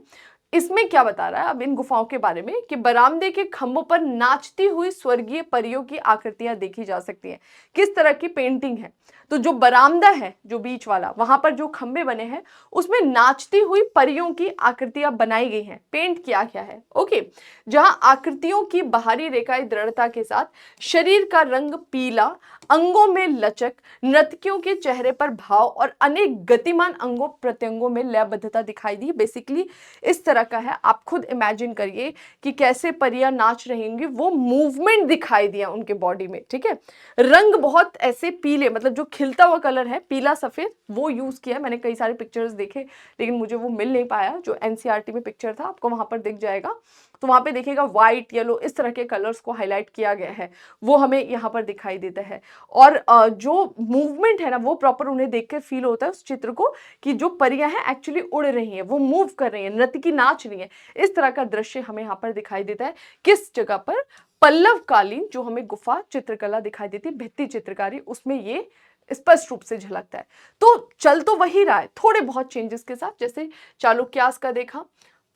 इसमें क्या बता रहा है अब इन गुफाओं के बारे में कि बरामदे के खंभों पर नाचती हुई स्वर्गीय परियों की आकृतियां देखी जा सकती हैं। किस तरह की पेंटिंग है? तो जो बरामदा है, जो बीच वाला, वहां पर जो खंभे बने हैं उसमें नाचती हुई परियों की आकृतियां बनाई गई हैं, पेंट किया गया है। ओके, जहां आकृतियों की बाहरी रेखाएं दृढ़ता के साथ, शरीर का रंग पीला, अंगों में लचक, नर्तकियों के चेहरे पर भाव और अनेक गतिमान अंगों प्रत्यंगों में लयबद्धता दिखाई दी। बेसिकली इस तरह का है। आप खुद इमेजिन करिए कि कैसे परियां नाच रही होंगी, वो मूवमेंट दिखाई दिया उनके बॉडी में। ठीक है, रंग बहुत ऐसे पीले, मतलब जो खिलता हुआ कलर है पीला सफेद, वो यूज किया। मैंने कई सारे पिक्चर्स देखे लेकिन मुझे वो मिल नहीं पाया। जो एनसीईआरटी में पिक्चर था आपको वहां पर दिख जाएगा, तो वहां पे देखिएगा व्हाइट, येलो, इस तरह के कलर्स को हाईलाइट किया गया है, वो हमें यहाँ पर दिखाई देता है। और जो मूवमेंट है ना, वो प्रॉपर उन्हें देख कर फील होता है उस चित्र को कि जो परियां हैं एक्चुअली उड़ रही हैं, वो मूव कर रही हैं, नर्तकी नाच रही है। इस तरह का दृश्य हमें यहाँ पर दिखाई देता है। किस जगह पर? पल्लव कालीन जो हमें गुफा चित्रकला दिखाई देती है, भित्ति चित्रकारी, उसमें ये स्पष्ट रूप से झलकता है। तो चल तो वही रहा है, थोड़े बहुत चेंजेस के साथ। जैसे चालुक्यास का देखा,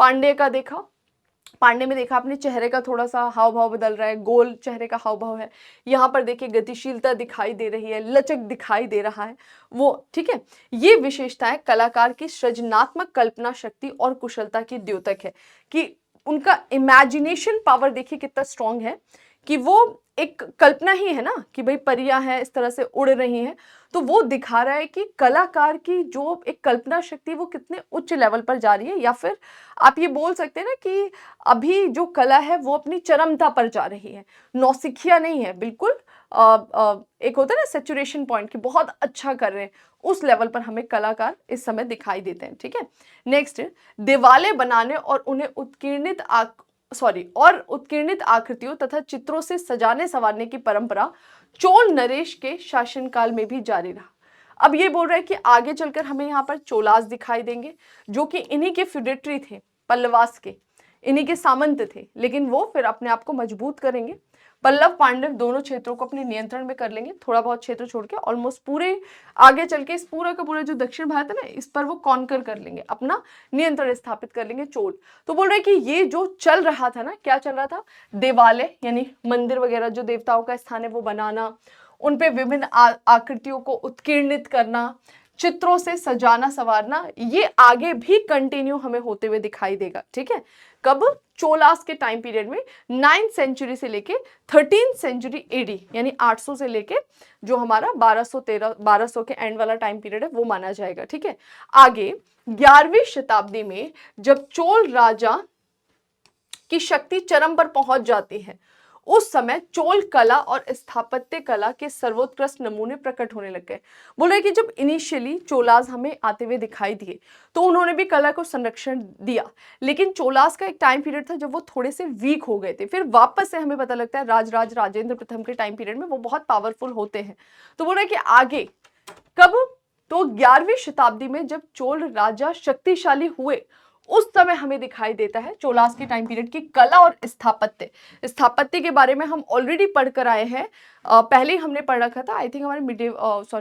पांड्य का देखा, पांडे में देखा आपने चेहरे का थोड़ा सा हाव भाव बदल रहा है, गोल चेहरे का हाव भाव है। यहाँ पर देखिए गतिशीलता दिखाई दे रही है, लचक दिखाई दे रहा है वो। ठीक है, ये विशेषताएं कलाकार की सृजनात्मक कल्पना शक्ति और कुशलता की द्योतक है कि उनका इमेजिनेशन पावर देखिए कितना स्ट्रांग है कि वो एक कल्पना ही है ना कि भाई परियां हैं इस तरह से उड़ रही हैं, तो वो दिखा रहा है कि कलाकार की जो एक कल्पना शक्ति वो कितने उच्च लेवल पर जा रही है। या फिर आप ये बोल सकते हैं ना कि अभी जो कला है वो अपनी चरमता पर जा रही है, नौसिखिया नहीं है बिल्कुल। एक होता है ना सेचुरेशन पॉइंट कि बहुत अच्छा कर रहे हैं, उस लेवल पर हमें कलाकार इस समय दिखाई देते हैं। ठीक है, नेक्स्ट, दिवाले बनाने और उन्हें उत्कीर्णित आकृतियों तथा चित्रों से सजाने संवारने की परंपरा चोल नरेश के शासनकाल में भी जारी रहा। अब ये बोल रहा है कि आगे चलकर हमें यहाँ पर चोलास दिखाई देंगे जो कि इन्हीं के फ्यूडेटरी थे, पल्लवास के, इन्हीं के सामंत थे, लेकिन वो फिर अपने आप को मजबूत करेंगे। पल्लव पांडव दोनों क्षेत्रों को अपने नियंत्रण में कर लेंगे, थोड़ा बहुत क्षेत्र छोड़ के ऑलमोस्ट पूरे आगे चल के इस पूरा का पूरा जो दक्षिण भारत है ना, इस पर वो कॉन्कर कर लेंगे, अपना नियंत्रण स्थापित कर लेंगे चोल। तो बोल रहे हैं कि ये जो चल रहा था ना, क्या चल रहा था? देवालय यानी मंदिर वगैरह जो देवताओं का स्थान है वो बनाना, उनपे विभिन्न आकृतियों को उत्कीर्णित करना, चित्रों से सजाना संवारना, ये आगे भी कंटिन्यू हमें होते हुए दिखाई देगा। ठीक है, कब? चोलास के टाइम पीरियड में 9th सेंचुरी से लेके 13th सेंचुरी एडी यानी 800 से लेके जो हमारा 1200 के एंड वाला टाइम पीरियड है वो माना जाएगा। ठीक है, आगे 11वीं शताब्दी में जब चोल राजा की शक्ति चरम पर पहुंच जाती है, उस समय चोल कला और स्थापत्य कला के सर्वोत्कृष्ट नमूने प्रकट होने लग गए। बोल रहे कि जब इनिशियली चोलास हमें आते हुए दिखाई दिए तो उन्होंने भी कला को संरक्षण दिया, लेकिन चोलास का एक टाइम पीरियड था जब वो थोड़े से वीक हो गए थे। फिर वापस से हमें पता लगता है राजेंद्र प्रथम के टाइम पीरियड में वो बहुत पावरफुल होते हैं। तो बोल रहे कि आगे कब? तो 11वीं शताब्दी में जब चोल राजा शक्तिशाली हुए उस समय हमें दिखाई देता है चोलास के टाइम पीरियड की कला और स्थापत्य के बारे में हम ऑलरेडी पढ़कर आए हैं। पहले ही हमने पढ़ रखा था, आई थिंक हमारे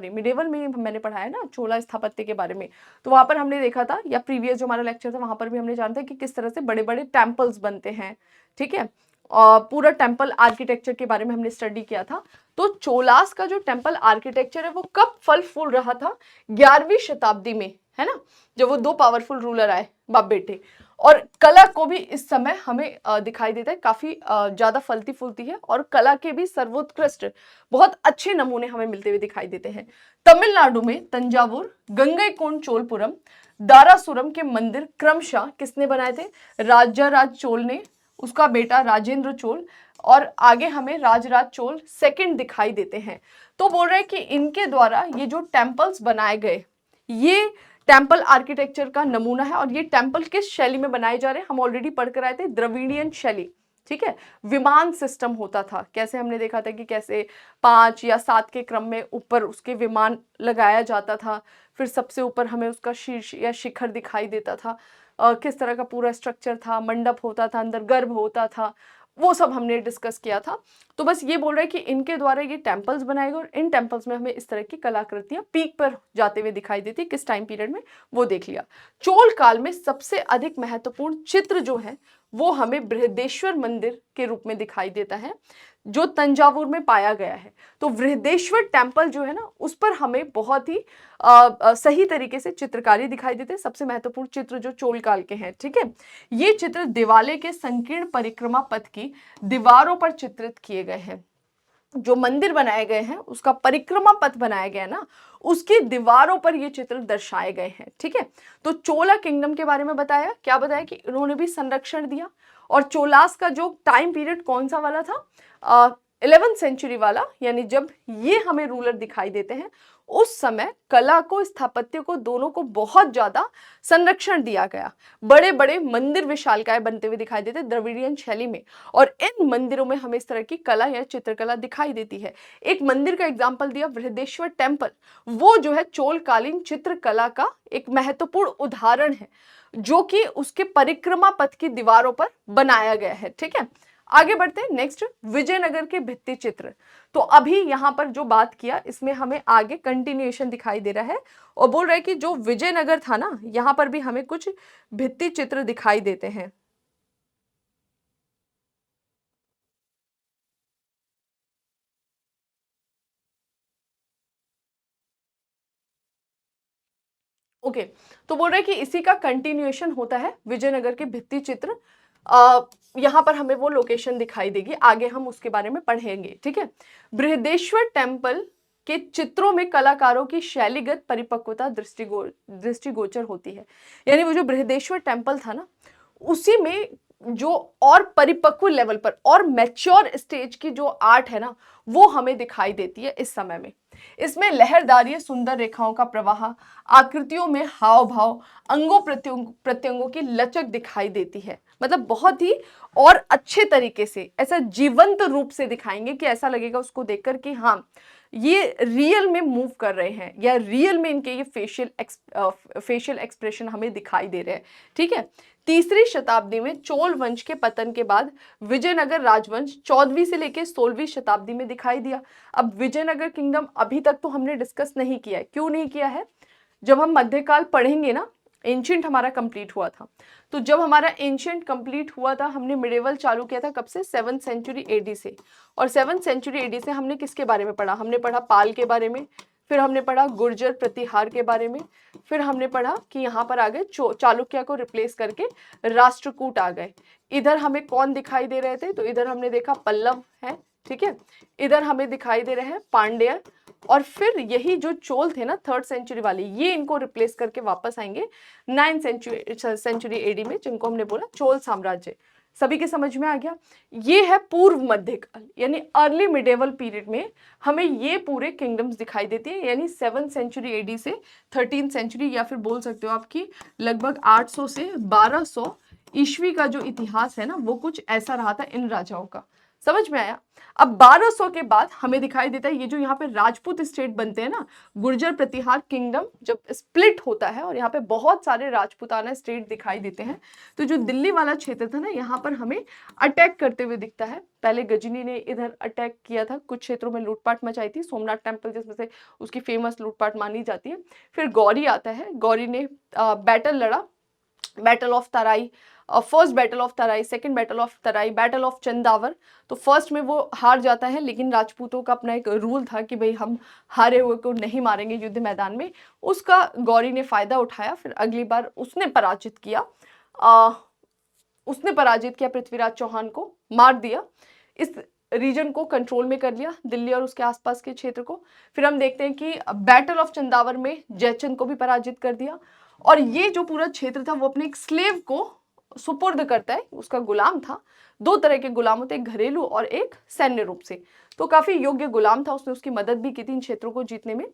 मिडेवल में मैंने पढ़ा है ना चोला स्थापत्य के बारे में। तो वहां पर हमने देखा था, या प्रीवियस जो हमारा लेक्चर था वहां पर भी हमने जानते हैं कि किस तरह से बड़े बड़े टेम्पल्स बनते हैं। ठीक है, पूरा टेम्पल आर्किटेक्चर के बारे में हमने स्टडी किया था। तो चोलास का जो टेम्पल आर्किटेक्चर है वो कब फल फूल रहा था? 11वीं शताब्दी में, है ना, जब वो दो पावरफुल रूलर आए बाप बेटे। और कला को भी इस समय हमें दिखाई देता है काफी ज्यादा फलती फूलती है, और कला के भी सर्वोत्कृष्ट बहुत अच्छे नमूने हमें मिलते हुए दिखाई देते हैं। तमिलनाडु में तंजावुर, गंगईकोंड चोलपुरम, दारासुरम के मंदिर क्रमशः किसने बनाए थे? राजाराज चोल ने, उसका बेटा राजेंद्र चोल, और आगे हमें राजराज चोल सेकंड दिखाई देते हैं। तो बोल रहे हैं कि इनके द्वारा ये जो टेम्पल्स बनाए गए, ये टेम्पल आर्किटेक्चर का नमूना है। और ये टेम्पल किस शैली में बनाए जा रहे हैं? हम ऑलरेडी पढ़ कर आए थे, द्रविड़ियन शैली। ठीक है, विमान सिस्टम होता था, कैसे हमने देखा था कि कैसे 5 या 7 के क्रम में ऊपर उसके विमान लगाया जाता था, फिर सबसे ऊपर हमें उसका शीर्ष या शिखर दिखाई देता था। किस तरह का पूरा स्ट्रक्चर था, मंडप होता था, अंदर गर्भ होता था, वो सब हमने डिस्कस किया था। तो बस ये बोल रहे हैं कि इनके द्वारा ये टेम्पल्स बनाए गए और इन टेम्पल्स में हमें इस तरह की कलाकृतियां पीक पर जाते हुए दिखाई देती है। किस टाइम पीरियड में, वो देख लिया। चोल काल में सबसे अधिक महत्वपूर्ण चित्र जो है वो हमें बृहदेश्वर मंदिर के रूप में दिखाई देता है, जो तंजावुर में पाया गया है। तो बृहदेश्वर टेम्पल जो है ना, उस पर हमें बहुत ही सही तरीके से चित्रकारी दिखाई देते हैं। सबसे महत्वपूर्ण चित्र जो चोल काल के हैं, ठीक है। ये चित्र दिवाले के संकीर्ण परिक्रमा पथ की दीवारों पर चित्रित किए गए हैं। जो मंदिर बनाए गए हैं उसका परिक्रमा पथ बनाया गया ना, उसकी दीवारों पर ये चित्र दर्शाए गए हैं, ठीक है। तो चोला किंगडम के बारे में बताया, क्या बताया कि उन्होंने भी संरक्षण दिया। और चोलास का जो टाइम पीरियड कौन सा वाला था, 11th सेंचुरी वाला, यानी जब ये हमें रूलर दिखाई देते हैं उस समय कला को, स्थापत्य को, दोनों को बहुत ज्यादा संरक्षण दिया गया। बड़े बड़े मंदिर विशालकाय बनते हुए दिखाई देते द्रविड़ियन शैली में, और इन मंदिरों में हमें इस तरह की कला या चित्रकला दिखाई देती है। एक मंदिर का एग्जाम्पल दिया, बृहदेश्वर टेम्पल, वो जो है चोलकालीन चित्रकला का एक महत्वपूर्ण उदाहरण है, जो कि उसके परिक्रमा पथ की दीवारों पर बनाया गया है, ठीक है। आगे बढ़ते हैं। नेक्स्ट, विजयनगर के भित्ति चित्र। तो अभी यहां पर जो बात किया इसमें हमें आगे कंटिन्यूएशन दिखाई दे रहा है, और बोल रहा है कि जो विजयनगर था ना, यहां पर भी हमें कुछ भित्ति चित्र दिखाई देते हैं। ओके, तो बोल रहे हैं कि इसी का कंटिन्यूएशन होता है विजयनगर के भित्ति चित्र। यहां पर हमें वो लोकेशन दिखाई देगी, आगे हम उसके बारे में पढ़ेंगे, ठीक है। बृहदेश्वर टेम्पल के चित्रों में कलाकारों की शैलीगत परिपक्वता दृष्टिगोचर होती है। यानी वो जो बृहदेश्वर टेम्पल था ना, उसी में जो और परिपक्व लेवल पर और मैच्योर स्टेज की जो आर्ट है ना, वो हमें दिखाई देती है इस समय में। इसमें लहरदारी सुंदर रेखाओं का प्रवाह, आकृतियों में हाव भाव, अंगों प्रत्यंगों की लचक दिखाई देती है। मतलब बहुत ही और अच्छे तरीके से, ऐसा जीवंत रूप से दिखाएंगे कि ऐसा लगेगा उसको देखकर कि हाँ, ये रियल में मूव कर रहे हैं, या रियल में इनके ये फेशियल एक्सप्रेशन हमें दिखाई दे रहे हैं, ठीक है। तीसरी शताब्दी में चोल वंश के पतन के बाद विजयनगर राजवंश 14वीं से लेकर 16वीं शताब्दी में दिखाई दिया। अब विजयनगर किंगडम अभी तक तो हमने डिस्कस नहीं किया है। क्यों नहीं किया है? जब हम मध्यकाल पढ़ेंगे ना, एंशिएंट हमारा कंप्लीट हुआ था, तो जब हमारा एंशिएंट कंप्लीट हुआ था, हमने मिडिवल चालू किया था कब से? 7th सेंचुरी एडी से। और 7th सेंचुरी एडी से हमने किसके बारे में पढ़ा? हमने पढ़ा पाल के बारे में, फिर हमने पढ़ा गुर्जर प्रतिहार के बारे में, फिर हमने पढ़ा कि यहाँ पर आ गए चालुक्य को रिप्लेस करके राष्ट्रकूट आ गए। इधर हमें कौन दिखाई दे रहे थे? तो इधर हमने देखा पल्लव है, ठीक है। इधर हमें दिखाई दे रहे हैं पांड्य, और फिर यही जो चोल थे ना 3rd सेंचुरी वाले, ये इनको रिप्लेस करके वापस आएंगे 9th सेंचुरी एडी में, जिनको हमने बोला चोल साम्राज्य। सभी के समझ में आ गया? ये है पूर्व मध्यकाल, यानी अर्ली मिडेवल पीरियड में हमें ये पूरे किंगडम्स दिखाई देती है। यानी 7th सेंचुरी एडी से 13th सेंचुरी, या फिर बोल सकते हो आपकी लगभग 800 से 1200 ईस्वी का जो इतिहास है ना, वो कुछ ऐसा रहा था इन राजाओं का। समझ में आया? अब 1200 के बाद हमें दिखाई देता है ये जो यहाँ पे राजपूत स्टेट बनते हैं ना, गुर्जर प्रतिहार किंगडम जब स्प्लिट होता है, और यहाँ पे बहुत सारे राजपूताना स्टेट दिखाई देते हैं। तो जो दिल्ली वाला क्षेत्र था ना, यहाँ पर हमें अटैक करते हुए दिखता है। पहले गजनी ने इधर अटैक किया था, कुछ क्षेत्रों में लूटपाट मचाई थी, सोमनाथ टेम्पल जिसमें से उसकी फेमस लूटपाट मानी जाती है। फिर गौरी आता है, गौरी ने बैटल लड़ा, battle of Tarain, first battle of Tarain, second battle of Tarain, battle of Chandawar. तो फर्स्ट में वो हार जाता है, लेकिन राजपूतों का अपना एक रूल था कि भाई हम हारे हुए को नहीं मारेंगे युद्ध मैदान में। उसका गौरी ने फायदा उठाया, फिर अगली बार उसने पराजित किया, पृथ्वीराज चौहान को मार दिया, इस रीजन को कंट्रोल में कर लिया, दिल्ली और उसके आसपास के क्षेत्र को। फिर हम देखते हैं कि बैटल ऑफ चंदावर में जयचंद को भी पराजित कर दिया, और ये जो पूरा क्षेत्र था वो अपने एक स्लेव को सुपुर्द करता है, उसका गुलाम था। 2 तरह के गुलाम होते, एक घरेलू और एक सैन्य रूप से। तो काफी योग्य गुलाम था, उसने उसकी मदद भी की थी इन क्षेत्रों को जीतने में।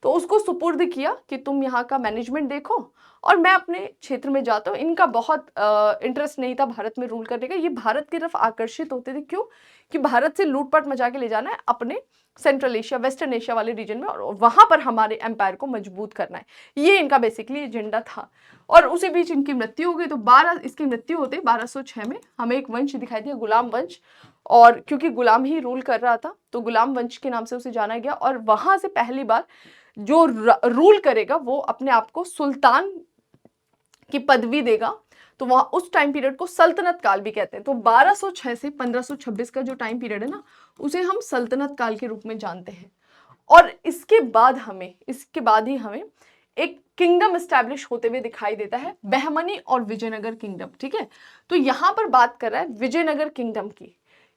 तो उसको सुपुर्द किया कि तुम यहाँ का मैनेजमेंट देखो, और मैं अपने क्षेत्र में जाता हूँ, इनका बहुत इंटरेस्ट नहीं था भारत में रूल करने का, ये भारत की तरफ आकर्षित होते थे। क्यों? कि भारत से लूटपाट मचा के ले जाना है अपने सेंट्रल एशिया, वेस्टर्न एशिया वाले रीजन में, और वहां पर हमारे एम्पायर को मजबूत करना है। ये इनका बेसिकली एजेंडा था। और उसी बीच इनकी मृत्यु हो गई। तो इसकी मृत्यु होते 1206 में हमें एक वंश दिखाई दिया, गुलाम वंश। और क्योंकि गुलाम ही रूल कर रहा था तो गुलाम वंश के नाम से उसे जाना गया। और वहां से पहली बार जो रूल करेगा वो अपने आप को सुल्तान की पदवी देगा। तो वहां उस टाइम पीरियड को सल्तनत काल भी कहते हैं। तो 1206 से 1526 का जो टाइम पीरियड है ना, उसे हम सल्तनत काल के रूप में जानते हैं। और इसके बाद ही हमें एक किंगडम एस्टैब्लिश होते हुए दिखाई देता है, बहमनी और विजयनगर किंगडम। ठीक है, तो यहां पर बात कर रहा है विजयनगर किंगडम की,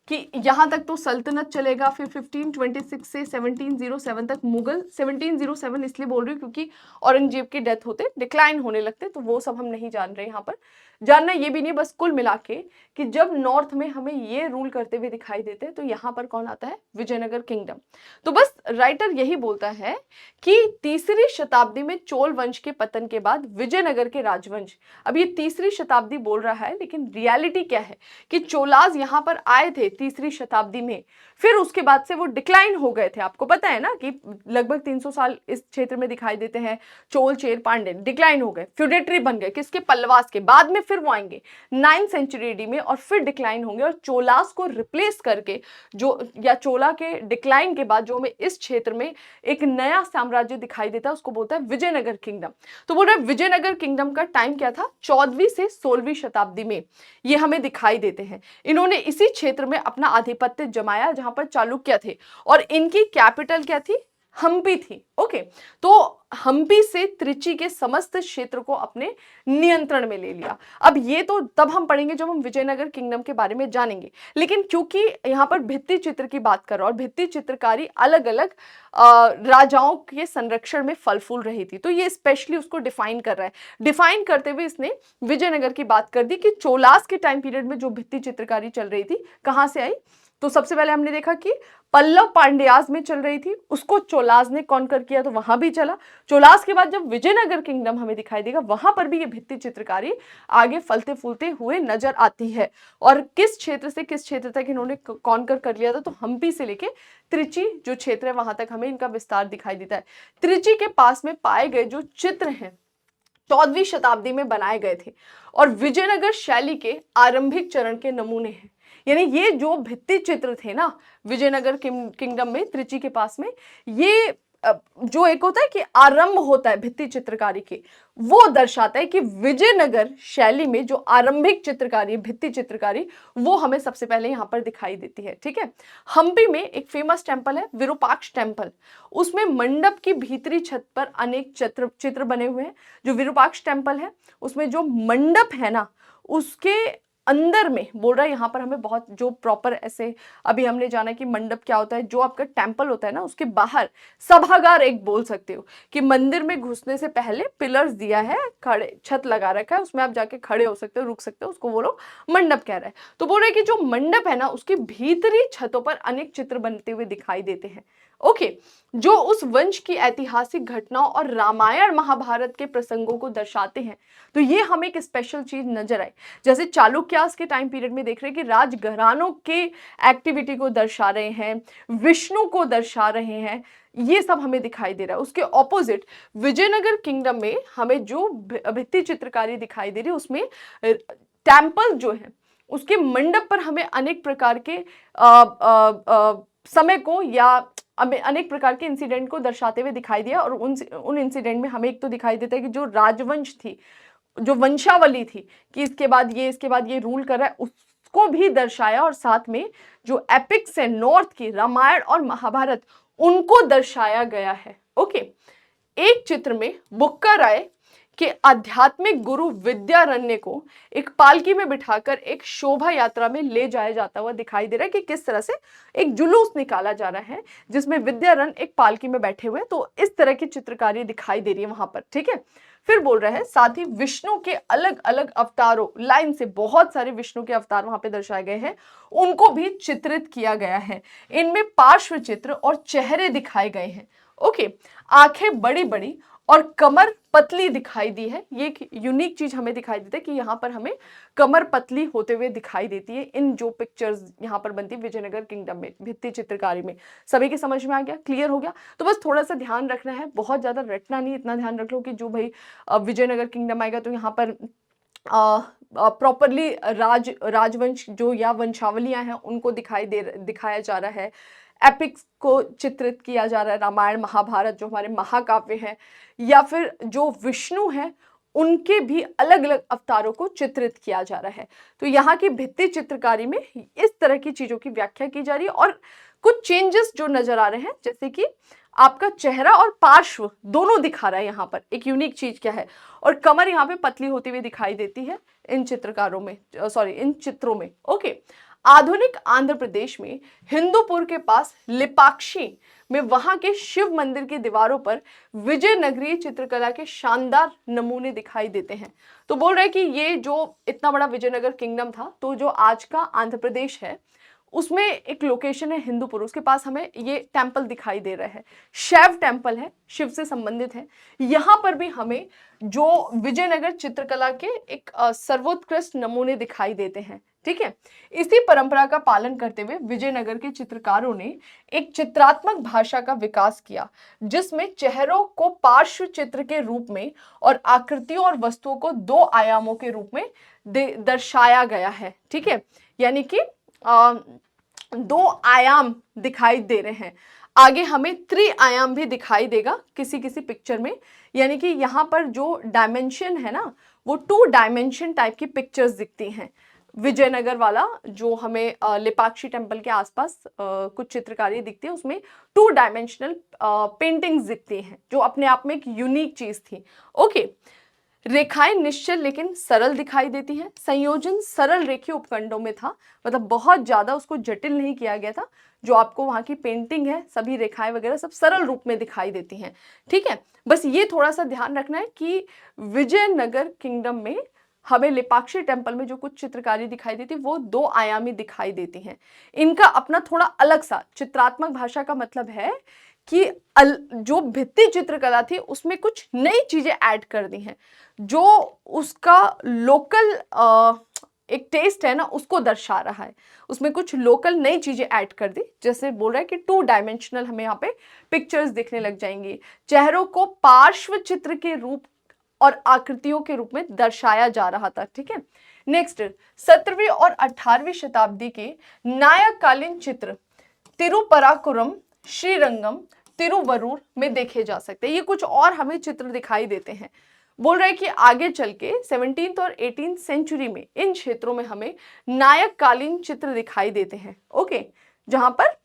कि यहां तक तो सल्तनत चलेगा। फिर 1526 से 1707 तक मुगल। 1707 इसलिए बोल रही हूँ क्योंकि औरंगजेब की डेथ होते डिक्लाइन होने लगते, तो वो सब हम नहीं जान रहे। यहाँ पर जानना ये भी नहीं, बस कुल मिला के कि जब नॉर्थ में हमें ये रूल करते हुए दिखाई देते हैं तो यहाँ पर कौन आता है? विजयनगर किंगडम। तो बस राइटर यही बोलता है कि तीसरी शताब्दी में चोल वंश के पतन के बाद विजयनगर के राजवंश, अब ये तीसरी शताब्दी बोल रहा है लेकिन रियलिटी क्या है कि चोलाज यहाँ पर आए थे तीसरी शताब्दी में, फिर उसके बाद से वो डिक्लाइन हो गए थे। आपको पता है ना कि लगभग 300 साल इस क्षेत्र में दिखाई देते हैं। चोल, चेर, पांड्य डिक्लाइन हो गए, फ्यूडेटरी बन गए, किसके? पल्लवास के। बाद में फिर वो आएंगे 9th सेंचुरी एडी में और फिर डिक्लाइन होंगे। और चोलास को रिप्लेस करके जो, या चोला के डिक्लाइन के बाद जो हमें इस क्षेत्र में एक नया साम्राज्य दिखाई देता है उसको बोलता है विजयनगर किंगडम। तो बोल रहे हैं विजयनगर किंगडम का टाइम क्या था? 14वीं से 16वीं शताब्दी में ये हमें दिखाई देते हैं। इन्होंने इसी क्षेत्र में अपना आधिपत्य जमाया जहां पर चालुक्य थे, और इनकी कैपिटल क्या थी? हम्पी थी। ओके, तो हम्पी से त्रिची के समस्त क्षेत्र को अपने नियंत्रण में ले लिया। अब ये तो तब हम पढ़ेंगे जब हम विजयनगर किंगडम के बारे में जानेंगे, लेकिन क्योंकि यहाँ पर भित्ति चित्र की बात कर रहा और भित्ति चित्रकारी अलग अलग राजाओं के संरक्षण में फल फूल रही थी, तो ये स्पेशली उसको डिफाइन कर रहा है। डिफाइन करते हुए इसने विजयनगर की बात कर दी कि चोलास के टाइम पीरियड में जो भित्ति चित्रकारी चल रही थी कहाँ से आई? तो सबसे पहले हमने देखा कि पल्लव पांड्याज में चल रही थी, उसको चोलाज ने कॉन्कर किया तो वहां भी चला। चोलाज के बाद जब विजयनगर किंगडम हमें दिखाई देगा वहां पर भी ये भित्ति चित्रकारी आगे फलते फूलते हुए नजर आती है। और किस क्षेत्र से किस क्षेत्र तक इन्होंने कॉन्कर कर लिया था? तो हम्पी से लेके त्रिची जो क्षेत्र है वहां तक हमें इनका विस्तार दिखाई देता है। त्रिची के पास में पाए गए जो चित्र हैं 14वीं शताब्दी में बनाए गए थे और विजयनगर शैली के आरंभिक चरण के नमूने हैं। यानी ये जो भित्ति चित्र थे ना विजयनगर किंगडम में त्रिची के पास में, ये जो एक होता है कि आरंभ होता है भित्ति चित्रकारी के, वो दर्शाता है कि विजयनगर शैली में जो आरंभिक चित्रकारी, भित्ति चित्रकारी, वो हमें सबसे पहले यहाँ पर दिखाई देती है। ठीक है, हम्पी में एक फेमस टेम्पल है विरूपाक्ष टेम्पल, उसमें मंडप की भीतरी छत पर अनेक चित्र बने हुए हैं। जो विरूपाक्ष टेम्पल है उसमें जो मंडप है ना, उसके अंदर में बोल रहा है यहाँ पर हमें बहुत जो प्रॉपर ऐसे, अभी हमने जाना कि मंडप क्या होता है, जो आपका टेम्पल होता है ना उसके बाहर सभागार एक बोल सकते हो कि मंदिर में घुसने से पहले पिलर्स दिया है, खड़े छत लगा रखा है, उसमें आप जाके खड़े हो सकते हो, रुक सकते हो, उसको वो लोग मंडप कह रहे हैं। तो बोल रहे हैं कि जो मंडप है ना उसकी भीतरी छतों पर अनेक चित्र बनते हुए दिखाई देते हैं। ओके, जो उस वंश की ऐतिहासिक घटनाओं और रामायण महाभारत के प्रसंगों को दर्शाते हैं। तो ये हमें एक स्पेशल चीज नजर आई, जैसे चालुक्यास के टाइम पीरियड में देख रहे हैं कि राजघरानों के एक्टिविटी को दर्शा रहे हैं, विष्णु को दर्शा रहे हैं, ये सब हमें दिखाई दे रहा है। उसके ऑपोजिट विजयनगर किंगडम में हमें जो भित्ति चित्रकारी दिखाई दे रही है उसमें टेम्पल जो है उसके मंडप पर हमें अनेक प्रकार के समय को या अनेक प्रकार के इंसिडेंट को दर्शाते हुए दिखाई दिया। और उन इंसिडेंट में हमें एक तो दिखाई देता है कि जो राजवंश थी, जो वंशावली थी कि इसके बाद ये रूल कर रहा है, उसको भी दर्शाया। और साथ में जो एपिक्स है नॉर्थ की, रामायण और महाभारत, उनको दर्शाया गया है। ओके, एक चित्र में बुक्का राय कि आध्यात्मिक गुरु विद्यारण्य को एक पालकी में बिठाकर एक शोभा यात्रा में ले जाया जाता हुआ दिखाई दे रहा है कि किस तरह से एक जुलूस निकाला जा रहा है जिसमें विद्यारण्य एक पालकी में बैठे हुए हैं। तो इस तरह की चित्रकारी दिखाई दे रही है वहां पर। ठीक है, फिर बोल रहे हैं साथ ही विष्णु के अलग अलग अवतारों, लाइन से बहुत सारे विष्णु के अवतार वहां पे दर्शाए गए हैं, उनको भी चित्रित किया गया है। इनमें पार्श्व चित्र और चेहरे दिखाए गए हैं। ओके, आंखें बड़ी बड़ी और कमर पतली दिखाई दी है। ये एक यूनिक चीज हमें दिखाई देती है कि यहाँ पर हमें कमर पतली होते हुए दिखाई देती है इन जो पिक्चर्स यहाँ पर बनती है विजयनगर किंगडम में, भित्ति चित्रकारी में। सभी के समझ में आ गया, क्लियर हो गया? तो बस थोड़ा सा ध्यान रखना है, बहुत ज्यादा रटना नहीं, इतना ध्यान रख लो कि जो भाई विजयनगर किंगडम आएगा तो यहाँ पर प्रॉपरली राजवंश जो या वंशावलियां हैं उनको दिखाया जा रहा है, एपिक्स को चित्रित किया जा रहा है, रामायण महाभारत जो हमारे महाकाव्य हैं, या फिर जो विष्णु हैं उनके भी अलग अलग अवतारों को चित्रित किया जा रहा है। तो यहाँ की भित्ति चित्रकारी में इस तरह की चीजों की व्याख्या की जा रही है। और कुछ चेंजेस जो नजर आ रहे हैं, जैसे कि आपका चेहरा और पार्श्व दोनों दिखा रहा है यहाँ पर। एक यूनिक चीज क्या है, और कमर यहाँ पे पतली होती हुई दिखाई देती है इन चित्रकारों में, इन चित्रों में। ओके, आधुनिक आंध्र प्रदेश में हिंदूपुर के पास लिपाक्षी में वहां के शिव मंदिर की दीवारों पर विजयनगरीय चित्रकला के शानदार नमूने दिखाई देते हैं। तो बोल रहे हैं कि ये जो इतना बड़ा विजयनगर किंगडम था, तो जो आज का आंध्र प्रदेश है उसमें एक लोकेशन है हिंदूपुर, उसके पास हमें ये टेम्पल दिखाई दे रहा है, शैव टेम्पल है, शिव से संबंधित है। यहाँ पर भी हमें जो विजयनगर चित्रकला के एक सर्वोत्कृष्ट नमूने दिखाई देते हैं। ठीक है, इसी परंपरा का पालन करते हुए विजयनगर के चित्रकारों ने एक चित्रात्मक भाषा का विकास किया, जिसमें चेहरों को पार्श्व चित्र के रूप में और आकृतियों और वस्तुओं को दो आयामों के रूप में दर्शाया गया है। ठीक है, यानी कि दो आयाम दिखाई दे रहे हैं। आगे हमें त्रिआयाम भी दिखाई देगा किसी किसी पिक्चर में, यानी कि यहाँ पर जो डायमेंशन है ना, वो 2 डायमेंशन टाइप की पिक्चर्स दिखती हैं। विजयनगर वाला जो हमें लिपाक्षी टेम्पल के आसपास कुछ चित्रकारी दिखती है, उसमें 2 डायमेंशनल पेंटिंग्स दिखती हैं, जो अपने आप में एक यूनिक चीज थी। ओके, रेखाएं निश्चल लेकिन सरल दिखाई देती हैं। संयोजन सरल रेखीय उपखंडों में था, मतलब बहुत ज्यादा उसको जटिल नहीं किया गया था। जो आपको वहां की पेंटिंग है, सभी रेखाएं वगैरह सब सरल रूप में दिखाई देती हैं। ठीक है, बस ये थोड़ा सा ध्यान रखना है कि विजयनगर किंगडम में हमें लिपाक्षी टेम्पल में जो कुछ चित्रकारी दिखाई देती वो 2 आयामी दिखाई देती हैं। इनका अपना थोड़ा अलग सा चित्रात्मक भाषा का मतलब है कि जो भित्ति चित्रकला थी उसमें कुछ नई चीजें ऐड कर दी हैं, जो उसका लोकल एक टेस्ट है ना उसको दर्शा रहा है। उसमें कुछ लोकल नई चीजें ऐड कर दी, जैसे बोल रहा है कि 2 डायमेंशनल हमें यहाँ पे पिक्चर्स दिखने लग जाएंगी। चेहरों को पार्श्व चित्र के रूप और आकृतियों के रूप में दर्शाया जा रहा था। ठीक है, नेक्स्ट 17वीं और 18वीं शताब्दी के नायककालीन चित्र तिरुपराकुरम, श्रीरंगम, तिरुवरूर में देखे जा सकते हैं। ये कुछ और हमें चित्र दिखाई देते हैं। बोल रहे हैं कि आगे चल के 17th और 18th सेंचुरी में इन क्षेत्रों में हमें नायककालीन चित्र दिखाई देते हैं। ओके, जहां पर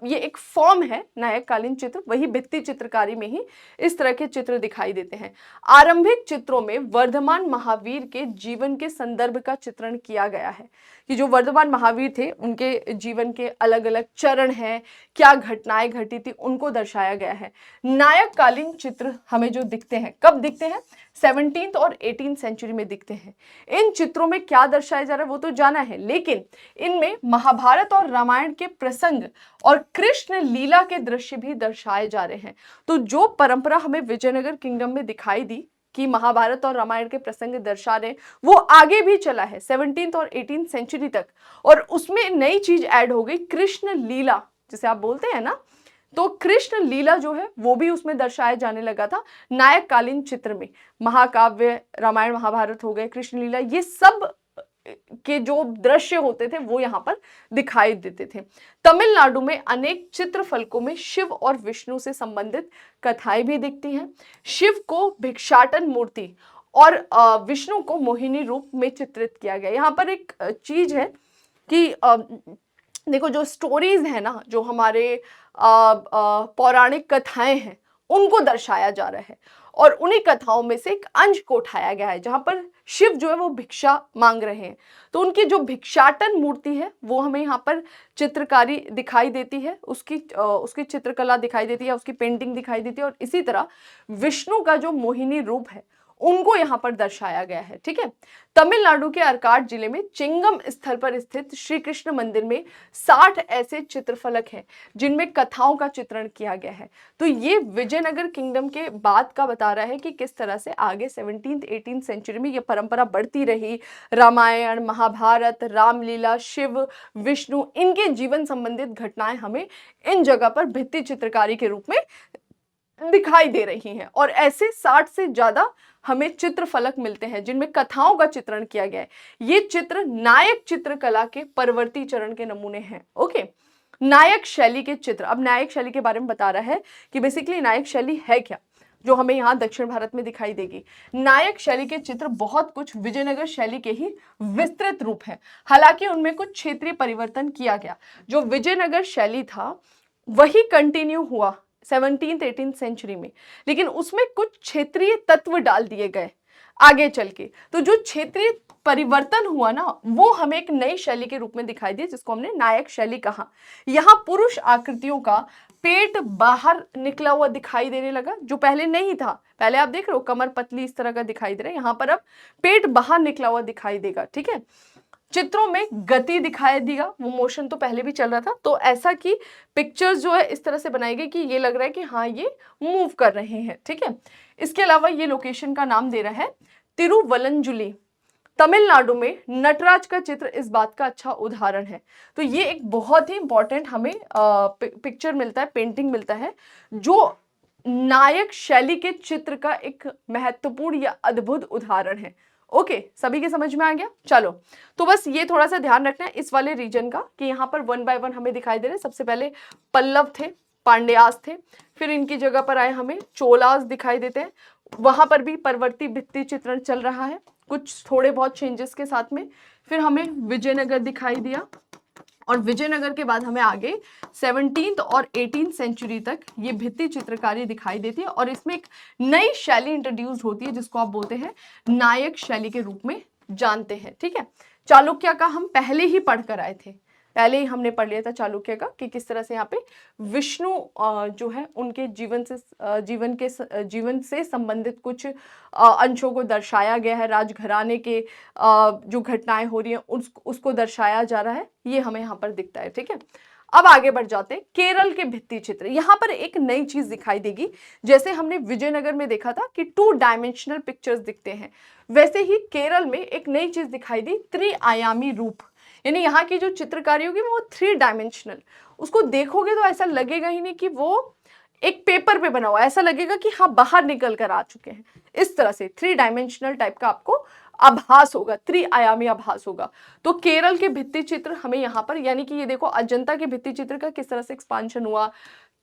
ये एक फॉर्म है नायककालीन चित्र, वही भित्ति चित्रकारी में ही इस तरह के चित्र दिखाई देते हैं। आरंभिक चित्रों में वर्धमान महावीर के जीवन के संदर्भ का चित्रण किया गया है कि जो वर्धमान महावीर थे उनके जीवन के अलग अलग चरण हैं, क्या घटनाएं घटी थी उनको दर्शाया गया है। नायककालीन चित्र हमें जो दिखते हैं, कब दिखते हैं? 17th और 18th सेंचुरी में दिखते हैं। इन चित्रों में क्या दर्शाया जा रहा है वो तो जाना है, लेकिन इनमें महाभारत और रामायण के प्रसंग और कृष्ण लीला के दृश्य भी दर्शाए जा रहे हैं। तो जो परंपरा हमें विजयनगर किंगडम में दिखाई दी कि महाभारत और रामायण के प्रसंग दर्शा रहे, वो आगे भी चला है 17th और 18th सेंचुरी तक, और उसमें नई चीज ऐड हो गई कृष्ण लीला, जिसे आप बोलते हैं ना, तो कृष्ण लीला जो है वो भी उसमें दर्शाया जाने लगा था नायककालीन चित्र में। महाकाव्य, रामायण महाभारत हो गए, कृष्ण लीला, ये सब के जो दृश्य होते थे वो यहाँ पर दिखाई देते थे। तमिलनाडु में अनेक चित्रफलकों में शिव और विष्णु से संबंधित कथाएं भी दिखती हैं। शिव को भिक्षाटन मूर्ति और विष्णु को मोहिनी रूप में चित्रित किया गया। यहाँ पर एक चीज है कि देखो, जो स्टोरीज है ना, जो हमारे पौराणिक कथाएं हैं उनको दर्शाया जा रहा है, और उन्हीं कथाओं में से एक अंश को उठाया गया है जहां पर शिव जो है वो भिक्षा मांग रहे हैं। तो उनकी जो भिक्षाटन मूर्ति है वो हमें यहाँ पर चित्रकारी दिखाई देती है, उसकी चित्रकला दिखाई देती है, उसकी पेंटिंग दिखाई देती है। और इसी तरह विष्णु का जो मोहिनी रूप है उनको यहाँ पर दर्शाया गया है। ठीक है, तमिलनाडु के आर्काड जिले में चिंगम स्थल पर स्थित श्री कृष्ण मंदिर में 60 ऐसे चित्रफलक हैं जिनमें कथाओं का चित्रण किया गया है। तो ये विजयनगर किंगडम के बाद का बता रहा है कि किस तरह से आगे 17th-18th सेंचुरी में ये परंपरा बढ़ती रही। रामायण, महाभारत, रामलीला, शिव, विष्णु, इनके जीवन संबंधित घटनाएं हमें इन जगह पर भित्ति चित्रकारी के रूप में दिखाई दे रही हैं। और ऐसे 60 से ज्यादा हमें चित्र फलक मिलते हैं जिनमें कथाओं का चित्रण किया गया है। ये चित्र नायक चित्रकला के परवर्ती चरण के नमूने हैं। ओके, नायक शैली के चित्र। अब नायक शैली के बारे में बता रहा है कि बेसिकली नायक शैली है क्या, जो हमें यहाँ दक्षिण भारत में दिखाई देगी। नायक शैली के चित्र बहुत कुछ विजयनगर शैली के ही विस्तृत रूप है, हालांकि उनमें कुछ क्षेत्रीय परिवर्तन किया गया। जो विजयनगर शैली था वही कंटिन्यू हुआ 17th-18th सेंचुरी में, लेकिन उसमें कुछ क्षेत्रीय तत्व डाल दिए गए आगे चल के। तो जो क्षेत्रीय परिवर्तन हुआ ना, वो हमें एक नई शैली के रूप में दिखाई दिया, जिसको हमने नायक शैली कहा। यहाँ पुरुष आकृतियों का पेट बाहर निकला हुआ दिखाई देने लगा, जो पहले नहीं था। पहले आप देख रहे हो कमर पतली इस तरह का दिखाई दे रहा है, यहाँ पर अब पेट बाहर निकला हुआ दिखाई देगा। ठीक है, चित्रों में गति दिखाई देगा, वो मोशन तो पहले भी चल रहा था, तो ऐसा कि पिक्चर्स जो है इस तरह से बनाई गई कि ये लग रहा है कि हाँ ये मूव कर रहे हैं। ठीक है, इसके अलावा ये लोकेशन का नाम दे रहा है तिरुवलंजुली, तमिलनाडु में। नटराज का चित्र इस बात का अच्छा उदाहरण है। तो ये एक बहुत ही इंपॉर्टेंट हमें पिक्चर मिलता है, पेंटिंग मिलता है, जो नायक शैली के चित्र का एक महत्वपूर्ण या अद्भुत उदाहरण है। ओके, सभी के समझ में आ गया। चलो, तो बस ये थोड़ा सा ध्यान रखना है इस वाले रीजन का कि यहाँ पर 1 by 1 हमें दिखाई दे रहे हैं। सबसे पहले पल्लव थे, पांड्यास थे, फिर इनकी जगह पर आए हमें चोलास दिखाई देते हैं। वहां पर भी परवर्ती भित्ति चित्रण चल रहा है कुछ थोड़े बहुत चेंजेस के साथ में। फिर हमें विजयनगर दिखाई दिया, और विजयनगर के बाद हमें आगे 17th और 18th सेंचुरी तक ये भित्ति चित्रकारी दिखाई देती है, और इसमें एक नई शैली इंट्रोड्यूस होती है जिसको आप बोलते हैं नायक शैली के रूप में जानते हैं। ठीक है, चालुक्य का हम पहले ही पढ़ कर आए थे, पहले ही हमने पढ़ लिया था चालुक्य का कि किस तरह से यहाँ पे विष्णु जो है उनके जीवन से संबंधित कुछ अंशों को दर्शाया गया है। राजघराने के जो घटनाएं हो रही हैं उसको दर्शाया जा रहा है, ये हमें यहाँ पर दिखता है। ठीक है, अब आगे बढ़ जाते हैं। केरल के भित्ति चित्र, यहाँ पर एक नई चीज दिखाई देगी। जैसे हमने विजयनगर में देखा था कि 2 डायमेंशनल पिक्चर्स दिखते हैं, वैसे ही केरल में एक नई चीज दिखाई दी, त्रिआयामी रूप। यानी यहाँ की जो चित्रकारी होगी वो 3 डायमेंशनल, उसको देखोगे तो ऐसा लगेगा ही नहीं कि वो एक पेपर पे बना हुआ, ऐसा लगेगा कि हाँ बाहर निकल कर आ चुके हैं। इस तरह से 3 डायमेंशनल टाइप का आपको आभास होगा, त्रिआयामी आभास होगा। तो केरल के भित्ति चित्र हमें यहाँ पर, यानी कि ये देखो अजंता के भित्ति चित्र का किस तरह से एक्सपांशन हुआ,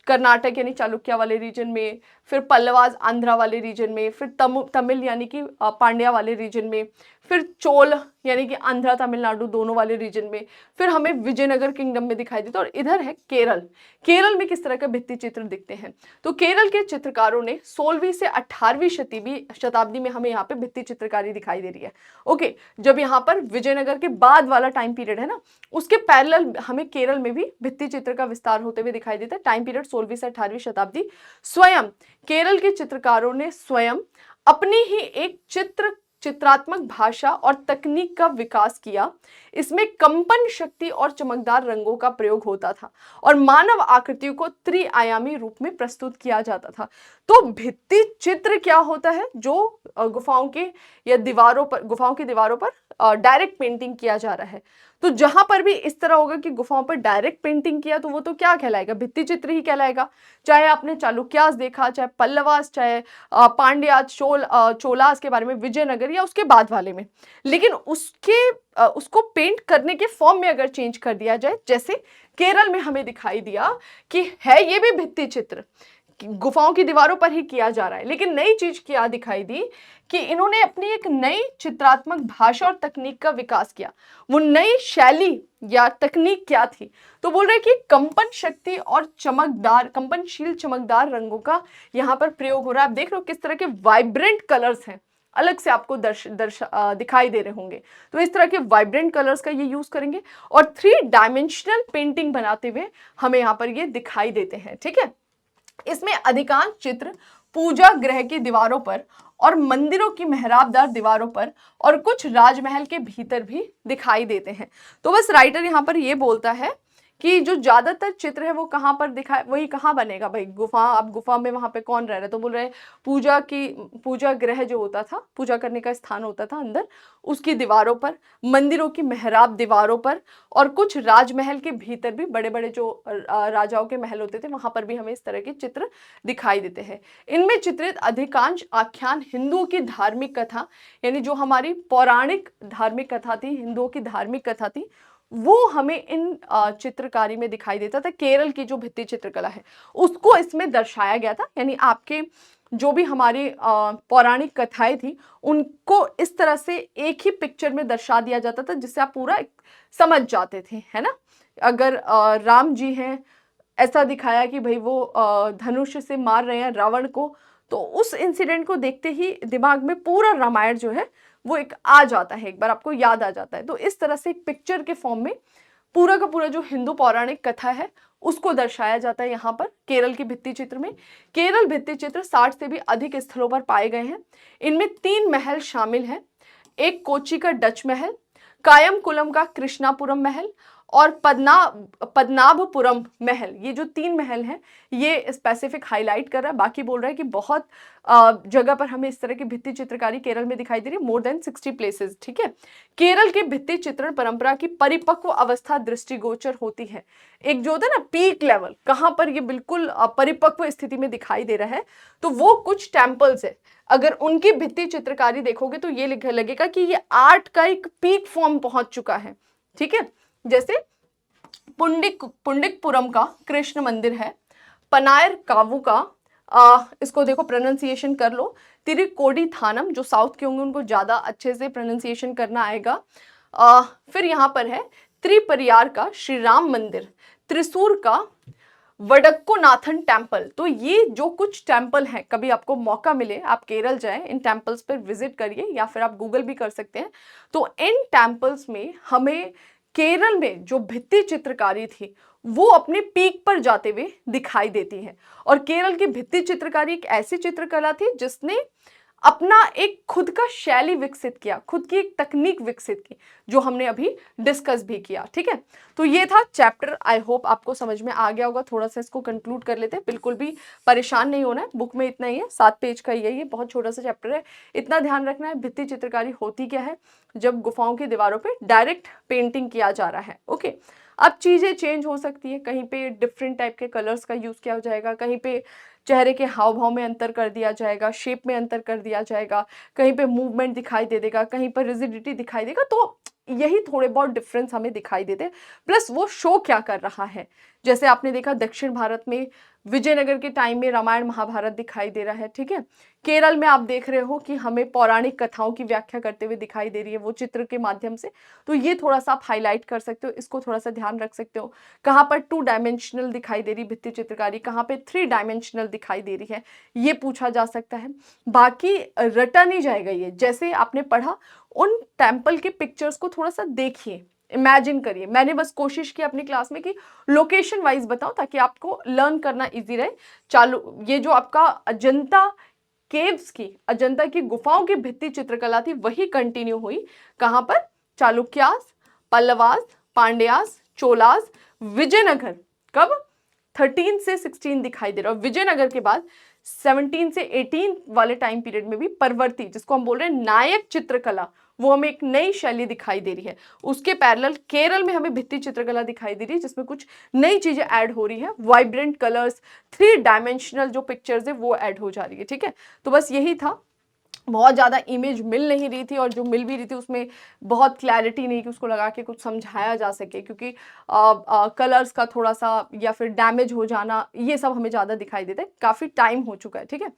कर्नाटक यानी चालुक्य वाले रीजन में, फिर पल्लवाज आंध्रा वाले रीजन में, फिर तमिल यानी कि पांड्या वाले रीजन में, फिर चोल यानी कि आंध्रा तमिलनाडु दोनों वाले रीजन में, फिर हमें विजयनगर किंगडम में दिखाई देता। और इधर है केरल, केरल में किस तरह के भित्ति चित्र दिखते हैं। तो केरल के चित्रकारों ने 16वीं से 18वीं शताब्दी में हमें यहाँ पे भित्ति चित्रकारी दिखाई दे रही है। ओके, जब यहाँ पर विजयनगर के बाद वाला टाइम पीरियड है ना, उसके पैरेलल हमें केरल में भी भित्ति चित्र का विस्तार होते हुए दिखाई देता है। टाइम पीरियड 16वीं से 18वीं शताब्दी। स्वयं केरल के चित्रकारों ने स्वयं अपनी ही एक चित्रात्मक भाषा और तकनीक का विकास किया। इसमें कंपन शक्ति और चमकदार रंगों का प्रयोग होता था और मानव आकृतियों को त्रिआयामी रूप में प्रस्तुत किया जाता था। तो भित्ति चित्र क्या होता है, जो गुफाओं की दीवारों पर डायरेक्ट पेंटिंग किया जा रहा है। तो जहां पर भी इस तरह होगा कि गुफाओं पर डायरेक्ट पेंटिंग किया, तो वो तो क्या कहलाएगा, भित्ति चित्र ही कहलाएगा। चाहे आपने चालुक्यास देखा, चाहे पल्लवास, चाहे पांड्यास, चोलास के बारे में, विजयनगर या उसके बाद वाले में, लेकिन उसको पेंट करने के फॉर्म में अगर चेंज कर दिया जाए, जैसे केरल में हमें दिखाई दिया कि है ये भी भित्ति चित्र, गुफाओं की दीवारों पर ही किया जा रहा है, लेकिन नई चीज क्या दिखाई दी कि इन्होंने अपनी एक नई चित्रात्मक भाषा और तकनीक का विकास किया। वो नई शैली या तकनीक क्या थी, तो बोल रहे कि कंपन शक्ति और कंपनशील चमकदार रंगों का यहाँ पर प्रयोग हो रहा है। आप देख रहे हो किस तरह के वाइब्रेंट कलर्स हैं, अलग से आपको दिखाई दे रहे होंगे। तो इस तरह के वाइब्रेंट कलर्स का ये यूज करेंगे और 3 डायमेंशनल पेंटिंग बनाते हुए हमें यहाँ पर ये दिखाई देते हैं। ठीक है, इसमें अधिकांश चित्र पूजा गृह की दीवारों पर और मंदिरों की मेहराबदार दीवारों पर और कुछ राजमहल के भीतर भी दिखाई देते हैं। तो बस राइटर यहाँ पर ये बोलता है कि जो ज्यादातर चित्र है वो कहाँ पर दिखाए, वही कहाँ बनेगा भाई, गुफा। अब गुफा में वहां पे कौन रह रहा है, तो बोल रहे पूजा गृह जो होता था, पूजा करने का स्थान होता था अंदर, उसकी दीवारों पर, मंदिरों की मेहराब दीवारों पर और कुछ राजमहल के भीतर भी, बड़े बड़े जो राजाओं के महल होते थे वहां पर भी हमें इस तरह के चित्र दिखाई देते हैं। इनमें चित्रित अधिकांश आख्यान हिंदुओं की धार्मिक कथा, यानी जो हमारी पौराणिक धार्मिक कथा थी, हिंदुओं की धार्मिक कथा थी, वो हमें इन चित्रकारी में दिखाई देता था। केरल की जो भित्ति चित्रकला है उसको इसमें दर्शाया गया था, यानी आपके जो भी हमारी पौराणिक कथाएं थी उनको इस तरह से एक ही पिक्चर में दर्शा दिया जाता था जिससे आप पूरा समझ जाते थे, है ना। अगर राम जी हैं, ऐसा दिखाया कि भाई वो धनुष से मार रहे हैं रावण को, तो उस इंसिडेंट को देखते ही दिमाग में पूरा रामायण जो है वो एक आ जाता है, एक बार आपको याद आ जाता है। तो इस तरह से एक पिक्चर के फॉर्म में पूरा का पूरा जो हिंदू पौराणिक कथा है उसको दर्शाया जाता है यहाँ पर केरल की भित्ति चित्र में। केरल भित्ति चित्र 60 से भी अधिक स्थलों पर पाए गए हैं। इनमें 3 महल शामिल हैं, एक कोची का डच महल, कायमकुलम का कृष्णापुरम महल और पद्मनाभपुरम महल। ये जो 3 महल हैं ये स्पेसिफिक हाईलाइट कर रहा है, बाकी बोल रहा है कि बहुत जगह पर हमें इस तरह की भित्ति चित्रकारी केरल में दिखाई दे रही है, मोर देन 60 प्लेसेस, ठीक है। केरल की भित्ति चित्रण परंपरा की परिपक्व अवस्था दृष्टिगोचर होती है। एक जो होता है ना पीक लेवल, कहां पर ये बिल्कुल परिपक्व स्थिति में दिखाई दे रहा है, तो वो कुछ टेम्पल्स है। अगर उनकी भित्ति चित्रकारी देखोगे तो ये लगेगा कि ये आर्ट का एक पीक फॉर्म पहुंच चुका है, ठीक है। जैसे पुंडिकपुरम का कृष्ण मंदिर है, पनायर कावू का इसको देखो प्रोनाउंसिएशन कर लो, तिरुकोडी थानम, जो साउथ के होंगे उनको ज्यादा अच्छे से प्रोनाउंसिएशन करना आएगा। फिर यहाँ पर है त्रिपरियार का श्री राम मंदिर, त्रिशूर का वडक्कोनाथन टेम्पल। तो ये जो कुछ टेम्पल हैं, कभी आपको मौका मिले आप केरल जाएं, इन टेम्पल्स पर विजिट करिए या फिर आप गूगल भी कर सकते हैं। तो इन टेम्पल्स में हमें केरल में जो भित्ति चित्रकारी थी वो अपने पीक पर जाते हुए दिखाई देती है। और केरल की भित्ति चित्रकारी एक ऐसी चित्रकला थी जिसने अपना एक खुद का शैली विकसित किया, खुद की एक तकनीक विकसित की, जो हमने अभी डिस्कस भी किया, ठीक है। तो ये था चैप्टर, आई होप आपको समझ में आ गया होगा। थोड़ा सा इसको कंक्लूड कर लेते हैं, बिल्कुल भी परेशान नहीं होना है, बुक में इतना ही है, 7 पेज का ही है, ये बहुत छोटा सा चैप्टर है। इतना ध्यान रखना है भित्ति चित्रकारी होती क्या है, जब गुफाओं की दीवारों पर डायरेक्ट पेंटिंग किया जा रहा है, ओके। अब चीजें चेंज हो सकती है, कहीं पे डिफरेंट टाइप के कलर्स का यूज किया जाएगा, कहीं पे चेहरे के हाव भाव में अंतर कर दिया जाएगा, शेप में अंतर कर दिया जाएगा, कहीं पे मूवमेंट दिखाई दे देगा, कहीं पर रिजिडिटी दिखाई देगा। तो यही थोड़े बहुत डिफरेंस हमें दिखाई देते हैं। प्लस वो शो क्या कर रहा है, जैसे आपने देखा दक्षिण भारत में विजयनगर के टाइम में रामायण महाभारत दिखाई दे रहा है, ठीक है। केरल में आप देख रहे हो कि हमें पौराणिक कथाओं की व्याख्या करते हुए दिखाई दे रही है वो चित्र के माध्यम से। तो ये थोड़ा सा आप हाईलाइट कर सकते हो, इसको थोड़ा सा ध्यान रख सकते हो। कहाँ पर 2 डायमेंशनल दिखाई दे रही भित्ति चित्रकारी, कहाँ पे 3 डायमेंशनल दिखाई दे रही है, ये पूछा जा सकता है। बाकी रटा नहीं जाएगा ये, जैसे आपने पढ़ा उन टेम्पल के पिक्चर्स को थोड़ा सा देखिए, इमेजिन करिए। मैंने बस कोशिश की अपनी क्लास में कि लोकेशन वाइज बताऊं ताकि आपको लर्न करना इजी रहे। चालू ये जो आपका अजंता केव्स की, अजंता की गुफाओं की भित्ति चित्रकला थी वही कंटिन्यू हुई। कहां पर? चालुक्यास, पल्लवास, पांड्यास, चोलास, विजयनगर। कब? 13 से 16 दिखाई दे रहा है। विजयनगर के बाद 17 से 18 वाले टाइम पीरियड में भी परवर्ती, जिसको हम बोल रहे हैं नायक चित्रकला, वो हमें एक नई शैली दिखाई दे रही है। उसके पैरेलल केरल में हमें भित्ति चित्रकला दिखाई दे रही है जिसमें कुछ नई चीजें ऐड हो रही है, वाइब्रेंट कलर्स, 3 डायमेंशनल जो पिक्चर्स है वो ऐड हो जा रही है, ठीक है। तो बस यही था, बहुत ज़्यादा इमेज मिल नहीं रही थी और जो मिल भी रही थी उसमें बहुत क्लैरिटी नहीं कि उसको लगा के कुछ समझाया जा सके, क्योंकि कलर्स का थोड़ा सा या फिर डैमेज हो जाना ये सब हमें ज़्यादा दिखाई देता है। काफ़ी टाइम हो चुका है, ठीक है।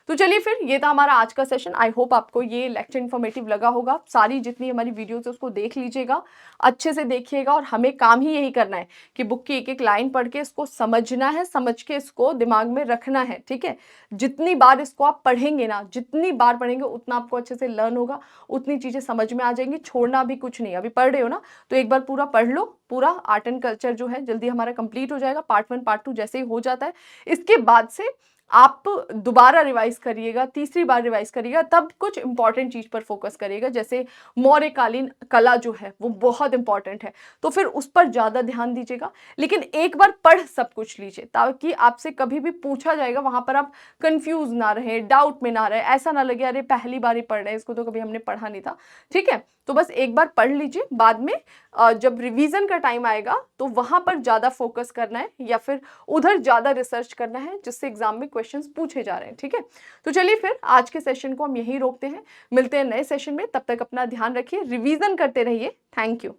तो चलिए फिर, ये था हमारा आज का सेशन। आई होप आपको ये लेक्चर इन्फॉर्मेटिव लगा होगा। सारी जितनी हमारी वीडियोस है उसको देख लीजिएगा, अच्छे से देखिएगा, और हमें काम ही यही करना है कि बुक की एक एक लाइन पढ़ के इसको समझना है, समझ के इसको दिमाग में रखना है, ठीक है। जितनी बार इसको आप पढ़ेंगे ना, जितनी बार पढ़ेंगे उतना आपको अच्छे से लर्न होगा, उतनी चीज़ें समझ में आ जाएंगी। छोड़ना भी कुछ नहीं, अभी पढ़ रहे हो ना तो एक बार पूरा पढ़ लो। पूरा आर्ट एंड कल्चर जो है जल्दी हमारा कंप्लीट हो जाएगा, पार्ट 1 पार्ट 2 जैसे ही हो जाता है। इसके बाद से आप दोबारा रिवाइज करिएगा, तीसरी बार रिवाइज करिएगा, तब कुछ इंपॉर्टेंट चीज पर फोकस करिएगा। जैसे मौर्यकालीन कला जो है वो बहुत इंपॉर्टेंट है, तो फिर उस पर ज्यादा ध्यान दीजिएगा। लेकिन एक बार पढ़ सब कुछ लीजिए, ताकि आपसे कभी भी पूछा जाएगा वहां पर आप कंफ्यूज ना रहे, डाउट में ना रहे, ऐसा ना लगे अरे पहली बार ही पढ़ रहे हैं, इसको तो कभी हमने पढ़ा नहीं था। ठीक है, तो बस एक बार पढ़ लीजिए, बाद में जब रिवीजन का टाइम आएगा तो वहां पर ज्यादा फोकस करना है, या फिर उधर ज्यादा रिसर्च करना है जिससे एग्जाम में क्वेश्चंस पूछे जा रहे हैं। ठीक है, तो चलिए फिर आज के सेशन को हम यहीं रोकते हैं, मिलते हैं नए सेशन में। तब तक अपना ध्यान रखिए, रिवीजन करते रहिए। Thank you.